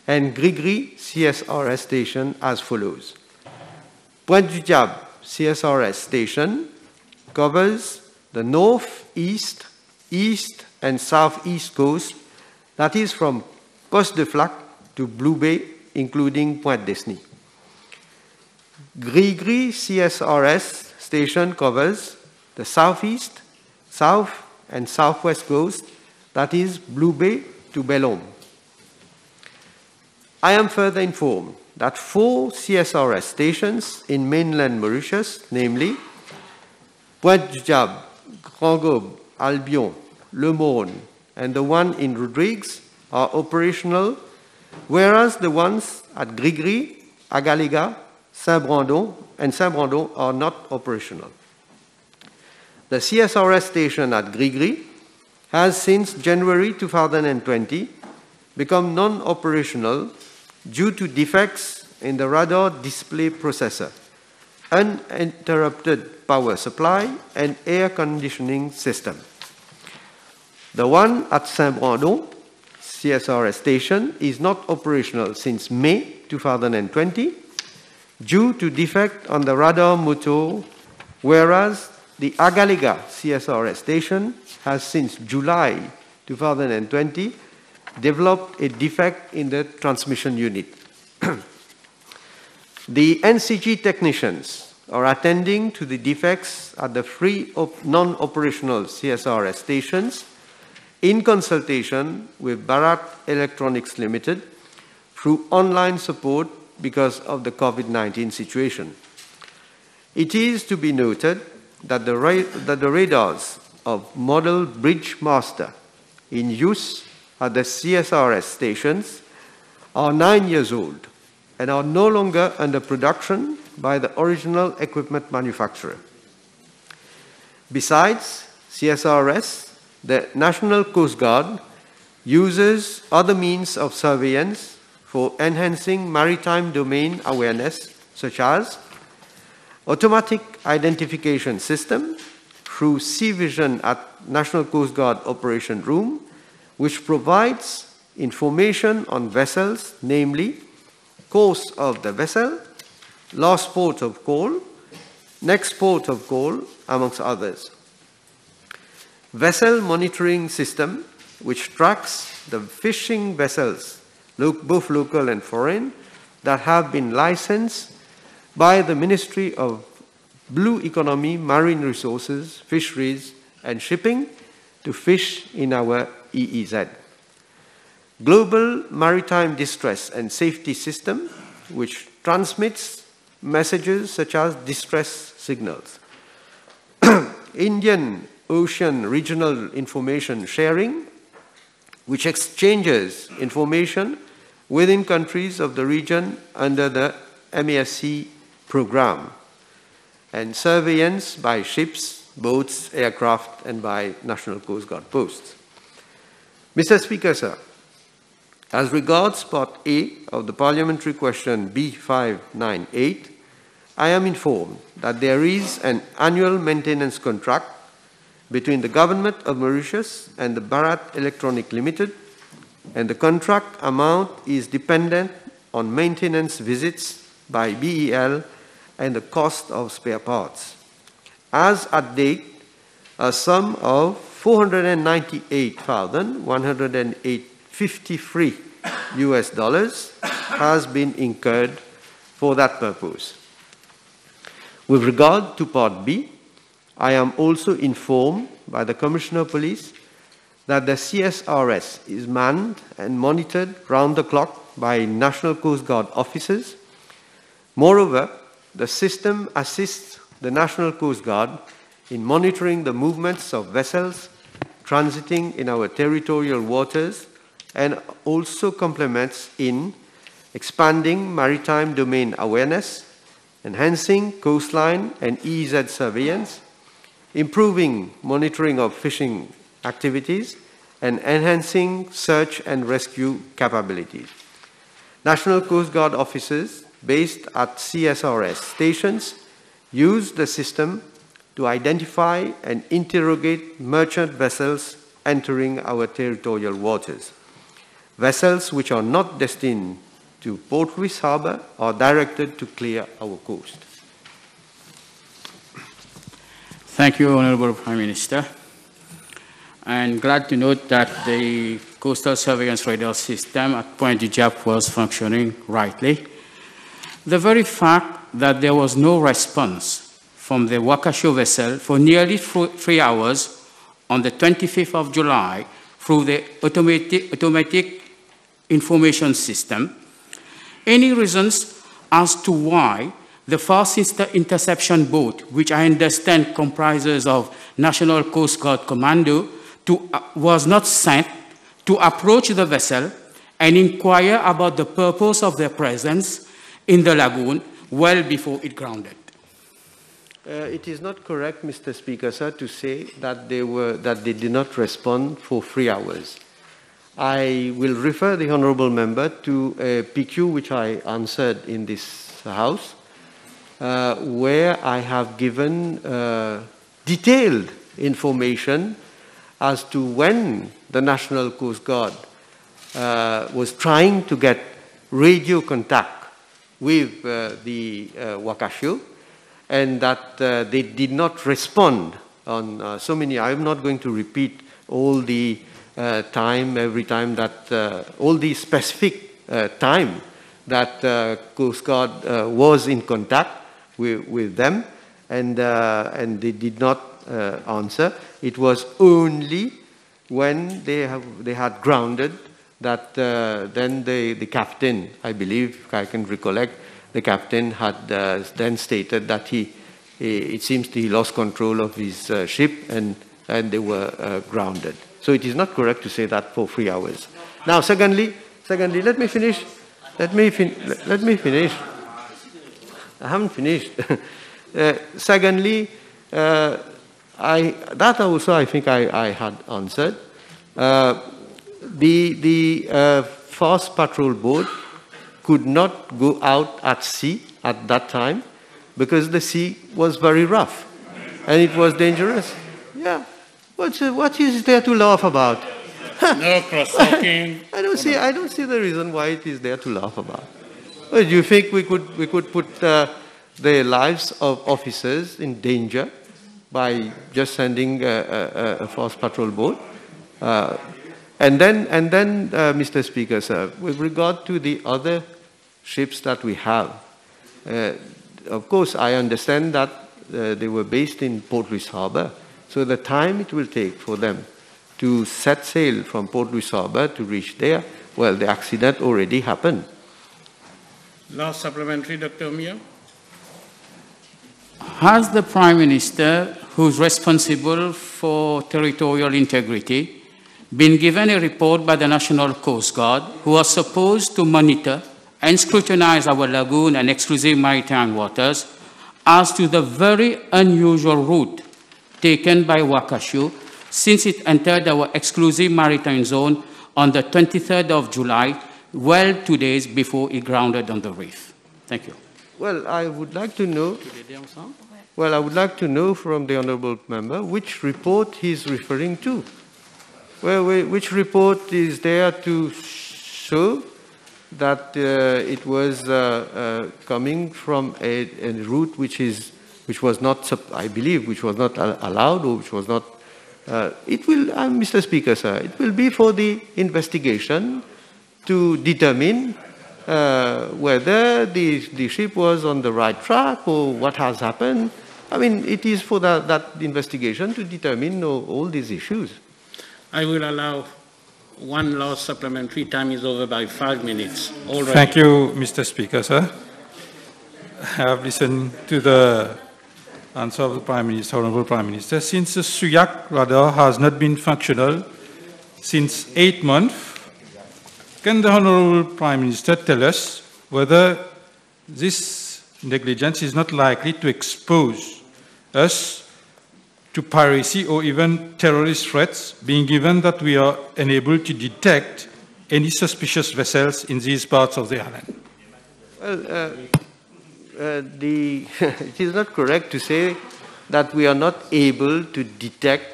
and Gris-Gris CSRS station as follows. Pointe du Diable CSRS station covers the north, east, east, and southeast coast, that is from Poste de Flac to Blue Bay, including Pointe d'Esny. Gris-Gris CSRS station covers the southeast, south, and southwest coast, that is Blue Bay to Bellome. I am further informed that 4 CSRS stations in mainland Mauritius, namely Pointe du Diable, Grand Gobe, Albion, Le Monde, and the one in Rodrigues are operational, whereas the ones at Gris-Gris, Agalega, Saint-Brandon, and Saint-Brandon are not operational. The CSRS station at Gris-Gris has since January 2020 become non-operational due to defects in the radar display processor, uninterrupted power supply, and air conditioning system. The one at Saint-Brandon CSRS station is not operational since May 2020 due to defect on the radar motor, whereas the Agalega CSRS station has since July 2020 developed a defect in the transmission unit. The NCG technicians are attending to the defects at the 3 non-operational CSRS stations in consultation with Bharat Electronics Limited through online support because of the COVID-19 situation. It is to be noted that the radars of model Bridge Master in use at the CSRS stations are 9 years old and are no longer under production by the original equipment manufacturer. Besides CSRS, the National Coast Guard uses other means of surveillance for enhancing maritime domain awareness, such as automatic identification system through Sea Vision at National Coast Guard Operation Room, which provides information on vessels, namely course of the vessel, last port of call, next port of call, amongst others. Vessel monitoring system, which tracks the fishing vessels, both local and foreign, that have been licensed by the Ministry of Blue Economy, Marine Resources, Fisheries, and Shipping to fish in our EEZ. Global Maritime Distress and Safety System, which transmits messages such as distress signals. Indian Ocean Regional Information Sharing, which exchanges information within countries of the region under the MASC program, and surveillance by ships, boats, aircraft, and by National Coast Guard posts. Mr. Speaker, sir, As regards Part A of the parliamentary question B598, I am informed that there is an annual maintenance contract between the Government of Mauritius and the Bharat Electronic Limited, and the contract amount is dependent on maintenance visits by BEL and the cost of spare parts. As at date, a sum of $498,153 has been incurred for that purpose. With regard to Part B, I am also informed by the Commissioner of Police that the CSRS is manned and monitored round the clock by National Coast Guard officers. Moreover, the system assists the National Coast Guard in monitoring the movements of vessels transiting in our territorial waters and also complements in expanding maritime domain awareness, enhancing coastline and EEZ surveillance, improving monitoring of fishing activities, and enhancing search and rescue capabilities. National Coast Guard officers based at CSRS stations use the system to identify and interrogate merchant vessels entering our territorial waters. Vessels which are not destined to Port Louis Harbour are directed to clear our coast. Thank you, Honourable Prime Minister. And glad to note that the coastal surveillance radar system at Point du Diable was functioning rightly. The very fact that there was no response from the Wakasho vessel for nearly 3 hours on the 25th of July through the automatic information system. Any reasons as to why the fast interception boat, which I understand comprises of National Coast Guard Commando, was not sent to approach the vessel and inquire about the purpose of their presence in the lagoon well before it grounded? It is not correct, Mr. Speaker, sir, to say that they did not respond for 3 hours. I will refer the honourable member to a PQ which I answered in this House, where I have given detailed information as to when the National Coast Guard was trying to get radio contact with the Wakasho, and that they did not respond on so many. I'm not going to repeat all the every time that, all the specific time that Coast Guard was in contact with them, and they did not answer. It was only when they had grounded that then the captain, I believe, I can recollect, the captain had then stated that it seems he lost control of his ship and they were grounded. So it is not correct to say that for 3 hours. Now, secondly, let me finish. Let me finish. I haven't finished. Secondly, that also I think I had answered. The fast patrol boat could not go out at sea at that time because the sea was very rough and it was dangerous. Yeah. What is there to laugh about? No cross-talking. I don't see the reason why it is there to laugh about. Well, do you think we could put the lives of officers in danger by just sending a fast patrol boat? And then, Mr. Speaker, sir, with regard to the other ships that we have, of course, I understand that they were based in Port Louis Harbour. So the time it will take for them to set sail from Port Louis Harbour to reach there, well, the accident already happened. Last supplementary, Dr. Mia. Has the Prime Minister, who's responsible for territorial integrity, been given a report by the National Coast Guard, who are supposed to monitor and scrutinize our lagoon and exclusive maritime waters, as to the very unusual route taken by Wakasho since it entered our exclusive maritime zone on the 23rd of July, well 2 days before it grounded on the reef. Thank you. Well, I would like to know. Well, I would like to know from the honourable member which report he's referring to. Which report is there to show that it was coming from a route which was not, I believe, which was not allowed, or which was not. It will, Mr. Speaker, sir, it will be for the investigation to determine whether the ship was on the right track or what has happened. I mean, it is for that investigation to determine all these issues. I will allow one last supplementary. Time is over by 5 minutes already. Thank you, Mr. Speaker, sir. I have listened to the answer of the Prime Minister, Honourable Prime Minister. Since the Suyak radar has not been functional since 8 months, can the Honourable Prime Minister tell us whether this negligence is not likely to expose us to piracy or even terrorist threats, being given that we are unable to detect any suspicious vessels in these parts of the island? Well, it is not correct to say that we are not able to detect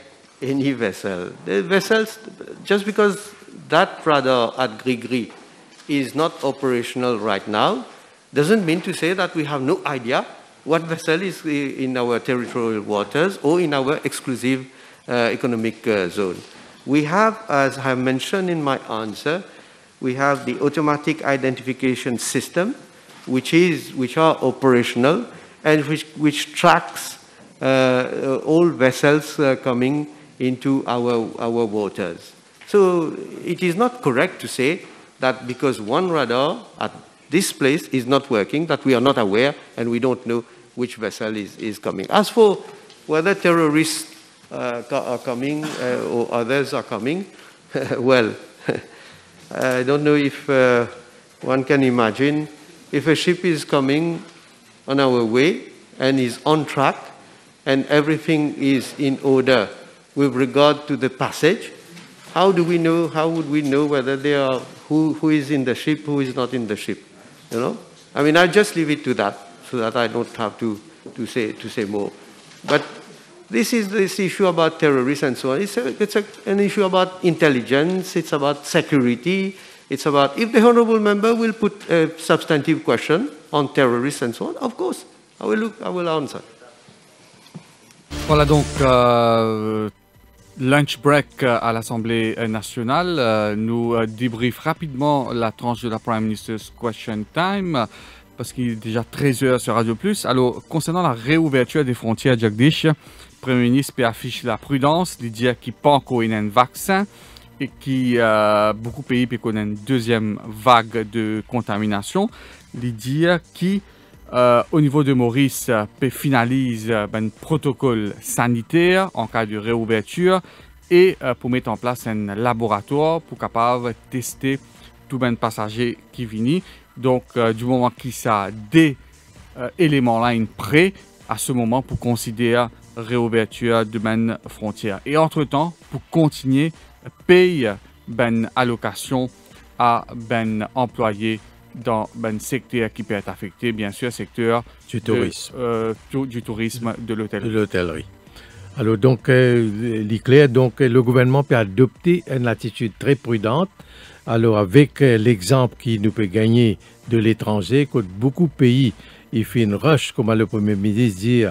any vessel. The vessels, just because that radar at Grigri is not operational right now, doesn't mean to say that we have no idea what vessel is in our territorial waters or in our exclusive economic zone. We have, as I mentioned in my answer, we have the automatic identification system, which are operational and which tracks all vessels coming into our waters. So it is not correct to say that because one radar at this place is not working, that we are not aware and we don't know which vessel is coming. As for whether terrorists are coming or others are coming, well, I don't know if one can imagine if a ship is coming on our way and is on track and everything is in order with regard to the passage, how do we know, how would we know whether they are, who is in the ship, who is not in the ship? You know? I mean, I'll just leave it to that so that I don't have to say more. But this issue about terrorists and so on, it's an issue about intelligence, it's about security, it's about, if the Honourable Member will put a substantive question on terrorists and so on, of course, I will answer. Voilà donc lunch break à l'Assemblée nationale. Nous débrief rapidement la tranche de la Prime Minister's Question Time parce qu'il est déjà 13h sur Radio Plus. Alors, concernant la réouverture des frontières, Jagdish, le Premier ministre affiche la prudence, il dit qu'il pas encore un vaccin et qui beaucoup de pays ont une deuxième vague de contamination. Il dit qu'il au niveau de Maurice, finalise un protocole sanitaire en cas de réouverture et pour mettre en place un laboratoire pour capable tester tout ben passager qui vient. Donc, du moment qu'il a des éléments-là prêts, à ce moment, pour considérer réouverture de ben frontière. Et entre-temps, pour continuer, payer ben allocation à ben employés dans un secteur qui peut être affecté, bien sûr, secteur du tourisme, de l'hôtellerie. Alors donc, l'éclair, donc le gouvernement peut adopter une attitude très prudente. Alors avec l'exemple qui nous peut gagner de l'étranger, que beaucoup de pays, il fait une rush, comme le Premier ministre dit,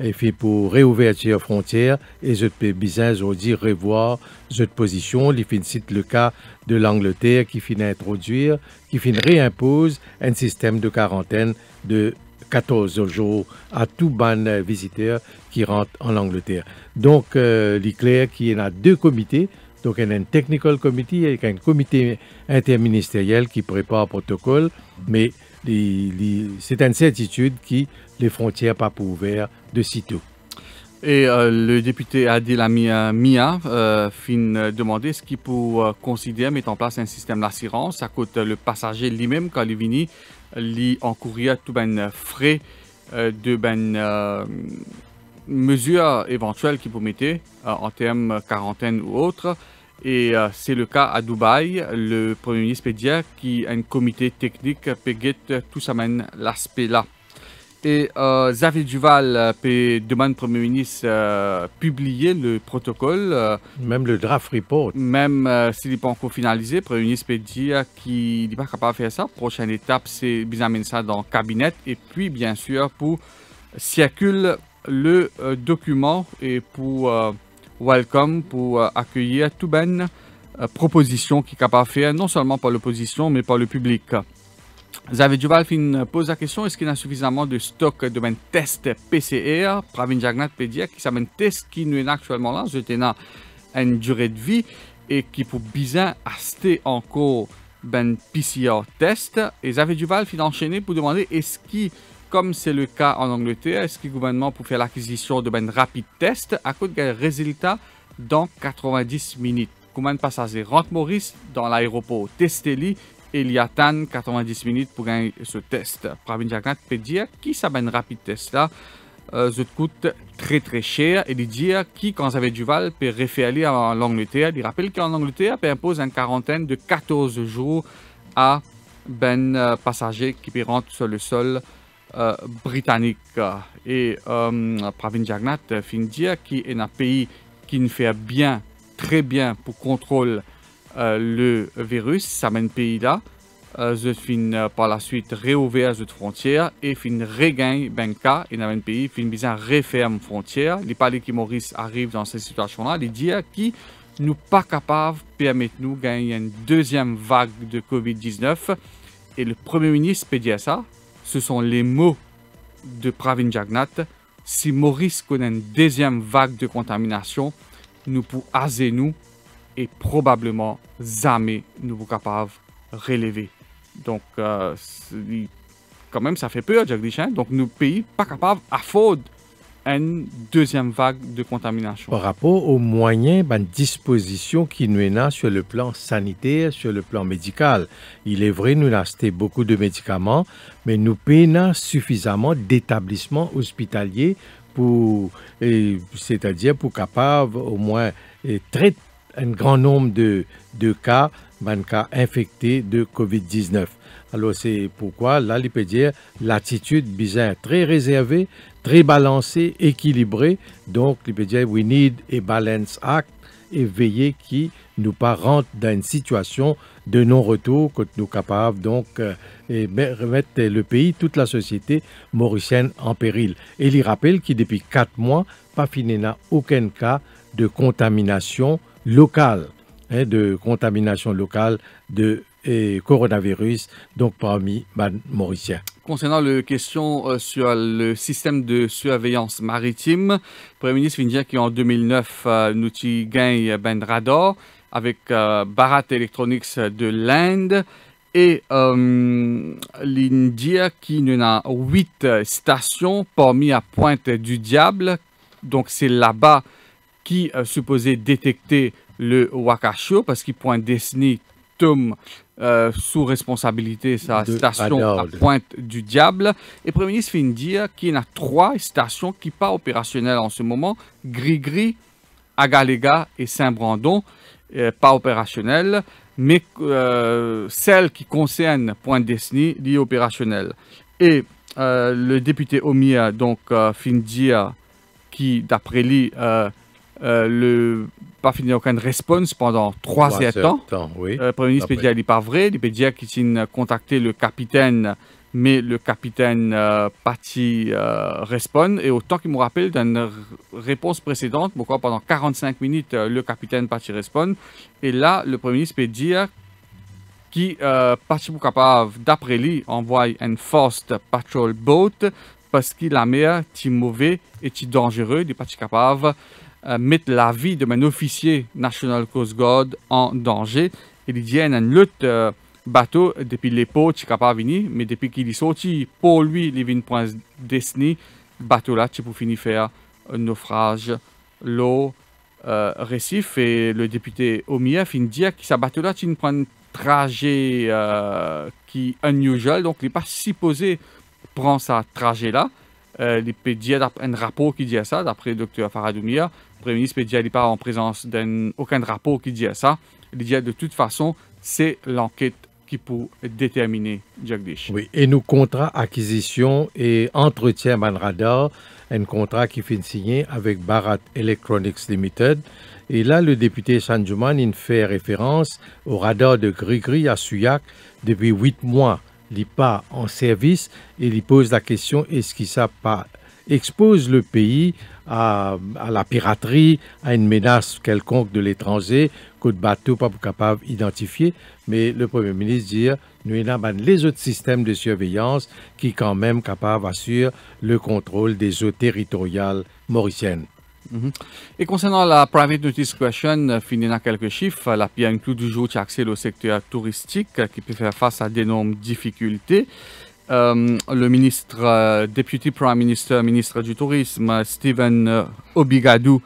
il fait pour réouverture frontières et je peux bien dire revoir cette position. Il fait cite le cas de l'Angleterre qui finit introduire, qui finit réimpose un système de quarantaine de 14 jours à tout ban visiteur qui rentre en Angleterre. Donc, il est clair qu'il y a deux comités. Donc, il y a un technical committee et un comité interministériel qui prépare le protocole, mais c'est une certitude que les frontières ne sont pas ouvertes de sitôt. Et le député Adil Mia fin demandé ce qu'il peut considérer mettre en place un système d'assurance à côté le passager lui-même quand il vient, il encourir tout ben frais de ben mesures éventuelles qu'il peut mettre en termes quarantaine ou autre. Et c'est le cas à Dubaï. Le Premier ministre peut dire qu'il y a un comité technique peut guetter tout ça mène l'aspect là. Et Xavier Duval peut demander au Premier ministre publier le protocole. Même le draft report. Même s'il n'est pas encore finalisé, le Premier ministre peut dire qu'il n'est pas capable de faire ça. Prochaine étape, c'est d'amener ça dans le cabinet. Et puis, bien sûr, pour circuler le document et pour welcome, pour accueillir toute une proposition qui est capable de faire, non seulement par l'opposition, mais par le public. Xavier Duval pose la question, est-ce qu'il y a suffisamment de stock de tests PCR? Pravin Jagnat peut dire que c'est un test qui nous est actuellement là, c'est une durée de vie et qui pour bien acheter encore un PCR test. Et Xavier Duval enchaîné pour demander est-ce qu'il, comme c'est le cas en Angleterre, est-ce que le gouvernement peut faire l'acquisition de rapide test à cause des résultats dans 90 minutes? Combien de passagers rentrent Maurice dans l'aéroport Testeli et il y a 90 minutes pour gagner ce test. Pravin Jagnat peut dire qui ça un rapide test là, ça coûte très cher et il dit qui quand Xavier Duval peut référer à l'Angleterre. Il rappelle qu'en Angleterre peut impose une quarantaine de 14 jours à passagers qui peut rentrer sur le sol britannique. Et Pravin Jagnat finit dire qu'il est un pays qui ne fait bien, très bien pour contrôler le virus, ça mène pays là. Je fin par la suite réouvert cette frontière et fin regagne ben cas et dans un pays fin bien referme frontière. Il parle que Maurice arrive dans cette situation là, il dit qui nous pas capable de permettre nous gagner une deuxième vague de Covid-19 et le Premier ministre peut dire ça. Ce sont les mots de Pravin Jagnat. Si Maurice connaît une deuxième vague de contamination, nous pouvons aser nous et probablement jamais nous sommes capables de relever. Donc, quand même, ça fait peur, Jagdish. Donc, nous pays pas capables d'affordre une deuxième vague de contamination. Par rapport aux moyens, dispositions qui nous sont sur le plan sanitaire, sur le plan médical. Il est vrai, nous avons acheté beaucoup de médicaments, mais nous payons suffisamment d'établissements hospitaliers pour, c'est-à-dire pour capable au moins traiter un grand nombre de cas, cas infectés de Covid-19. Alors c'est pourquoi là, il peut dire l'attitude bizarre très réservée, très balancée, équilibrée. Donc, il peut dire we need a balance act et veiller qui nous pas rentre dans une situation de non-retour que nous capables donc remettre le pays, toute la société mauricienne en péril. Et il rappelle qu'il depuis 4 mois, pas fini n'a aucun cas de contamination locale, de coronavirus, donc parmi les Mauriciens. Concernant la question sur le système de surveillance maritime, le Premier ministre vient de dire qu'en 2009, nous avons gagné un radar avec Bharat Electronics de l'Inde et l'India qui nous a 8 stations parmi à Pointe du Diable. Donc c'est là-bas qui supposait détecter le Wakasho parce qu'il point Disney tombe sous responsabilité sa station à Pointe du Diable. Et le Premier ministre vient de dire qu'il y a 3 stations qui ne sont pas opérationnelles en ce moment, Gris-Gris, Agalega et Saint-Brandon, pas opérationnelles, mais celles qui concernent Pointe Disney, liées opérationnelles. Et le député Omia, donc, vient de dire qui, d'après lui, pas fini aucune réponse pendant 3 heures de temps. Oui, le Premier ministre peut dire qu'il n'est pas vrai, il peut dire qu'il a contacté le capitaine, mais le capitaine parti répond. Et autant qu'il me rappelle d'une réponse précédente, pourquoi pendant 45 minutes, le capitaine parti répond. Et là, le Premier ministre peut dire qu'il parti capable, d'après lui, envoyer une Forced Patrol Boat parce que la mer est mauvaise et est dangereuse, il n'est pas capable mettre la vie de mon officier National Coast Guard en danger. Il dit qu'il y a une lutte bateau depuis l'époque qui est capable de venir, mais depuis qu'il est sorti pour lui, il vient point Disney, bateau là, tu peux finir faire un naufrage, l'eau, récif. Et le député Omia finit dire que ce bateau là, tu prends un trajet qui est unusual, donc il n'est pas supposé prendre ce trajet là. il peut dire un rapport qui dit ça, d'après le Dr Faradoumia. Le Premier ministre peut dire qu'il n'est pas en présence d'aucun rapport qui dit ça. Il dit de toute façon, c'est l'enquête qui peut déterminer Jagdish. Oui, et nos contrats acquisition et entretien Manradar, un contrat qui finit signé avec Bharat Electronics Limited. Et là, le député Sanjuman, il fait référence au radar de Grigri à Suyak depuis 8 mois. Il n'est pas en service et il pose la question, est-ce qu'il ça pas expose le pays à la piraterie, à une menace quelconque de l'étranger, que le bateau pas capable d'identifier. Mais le Premier ministre dit, nous avons les autres systèmes de surveillance qui quand même capables d'assurer le contrôle des eaux territoriales mauriciennes. Et concernant la private notice question, finissant quelques chiffres, la PNQ du jour qui accède au secteur touristique qui peut faire face à d'énormes difficultés. Le ministre, Deputy Prime Minister, ministre du Tourisme, Stephen Obigadou,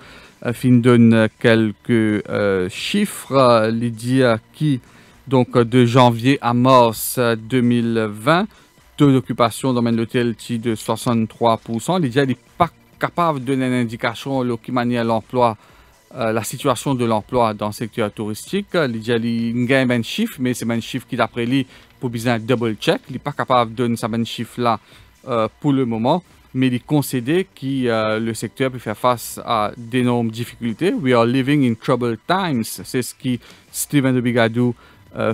donne quelques chiffres. Lydia qui, donc de janvier à mars 2020, taux d'occupation dans l'hôtel qui de 63%. Lydia n'est pas capable de donner une indication de qui manière l'emploi, la situation de l'emploi dans le secteur touristique. Lydia a un chiffre, mais c'est un chiffre qui d'après lui pour besoin double check. Il n'est pas capable de donner ce chiffre là pour le moment, mais il concédé que le secteur peut faire face à d'énormes difficultés. We are living in troubled times, c'est ce que Stephen Obigadou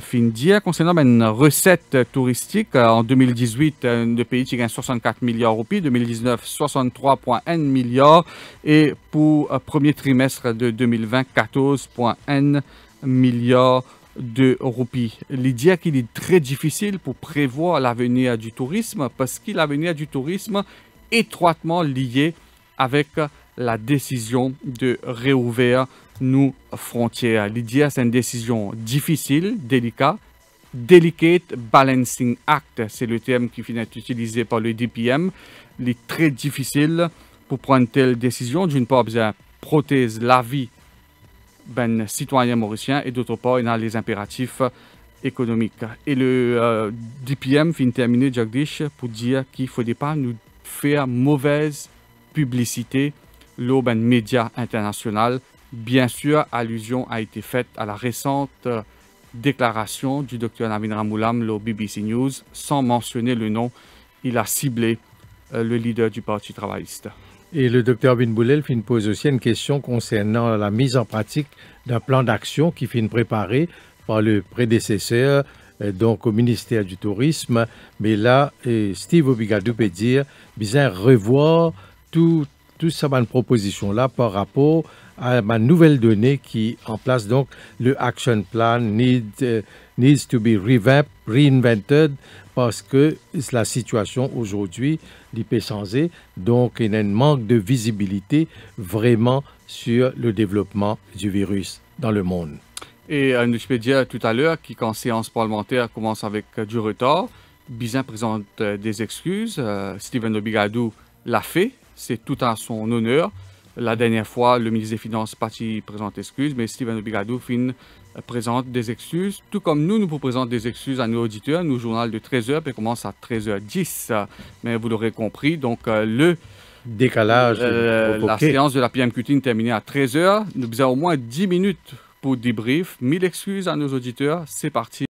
fin dire. Concernant une recette touristique, en 2018, le pays qui gagne 64 milliards de roupies, 2019, 63,1 milliards, et pour le premier trimestre de 2020, 14,1 milliards de roupies. L'idée qu'il est très difficile pour prévoir l'avenir du tourisme parce que l'avenir du tourisme est étroitement lié avec la décision de réouvrir nos frontières. L'idée, c'est une décision difficile, délicate. Delicate Balancing Act, c'est le terme qui finit utilisé par le DPM. Il est très difficile pour prendre telle décision. D'une part, ça protège la vie ben citoyen mauricien et d'autre part, il y a les impératifs économiques. Et le DPM finit terminer Jagdish pour dire qu'il ne faudrait pas nous faire mauvaise publicité lors d'un média international. Bien sûr, allusion a été faite à la récente déclaration du Dr Navin Ramoulam au BBC News. Sans mentionner le nom, il a ciblé le leader du Parti travailliste. Et le Dr Binboulel pose aussi une question concernant la mise en pratique d'un plan d'action qui finit préparé par le prédécesseur, donc au ministère du Tourisme. Mais là, Steve Obigadou peut dire, bien revoir tout ça, une proposition-là par rapport à ma nouvelle donnée qui en place. Donc, le action plan needs to be revamped, reinvented, parce que la situation aujourd'hui n'est changée. Donc, il y a un manque de visibilité vraiment sur le développement du virus dans le monde. Et je peux dire tout à l'heure qu'en séance parlementaire commence avec du retard, Bizin présente des excuses. Stephen Obigadou l'a fait, c'est tout à son honneur. La dernière fois, le ministre des Finances parti présente excuses, mais Stephen Obigadou présente des excuses, tout comme nous présentons des excuses à nos auditeurs. Nos journal de 13h commence à 13h10, mais vous l'aurez compris, donc le décalage, la séance de la PMQ terminée à 13h. Nous avons au moins 10 minutes pour débrief. 1000 excuses à nos auditeurs, c'est parti.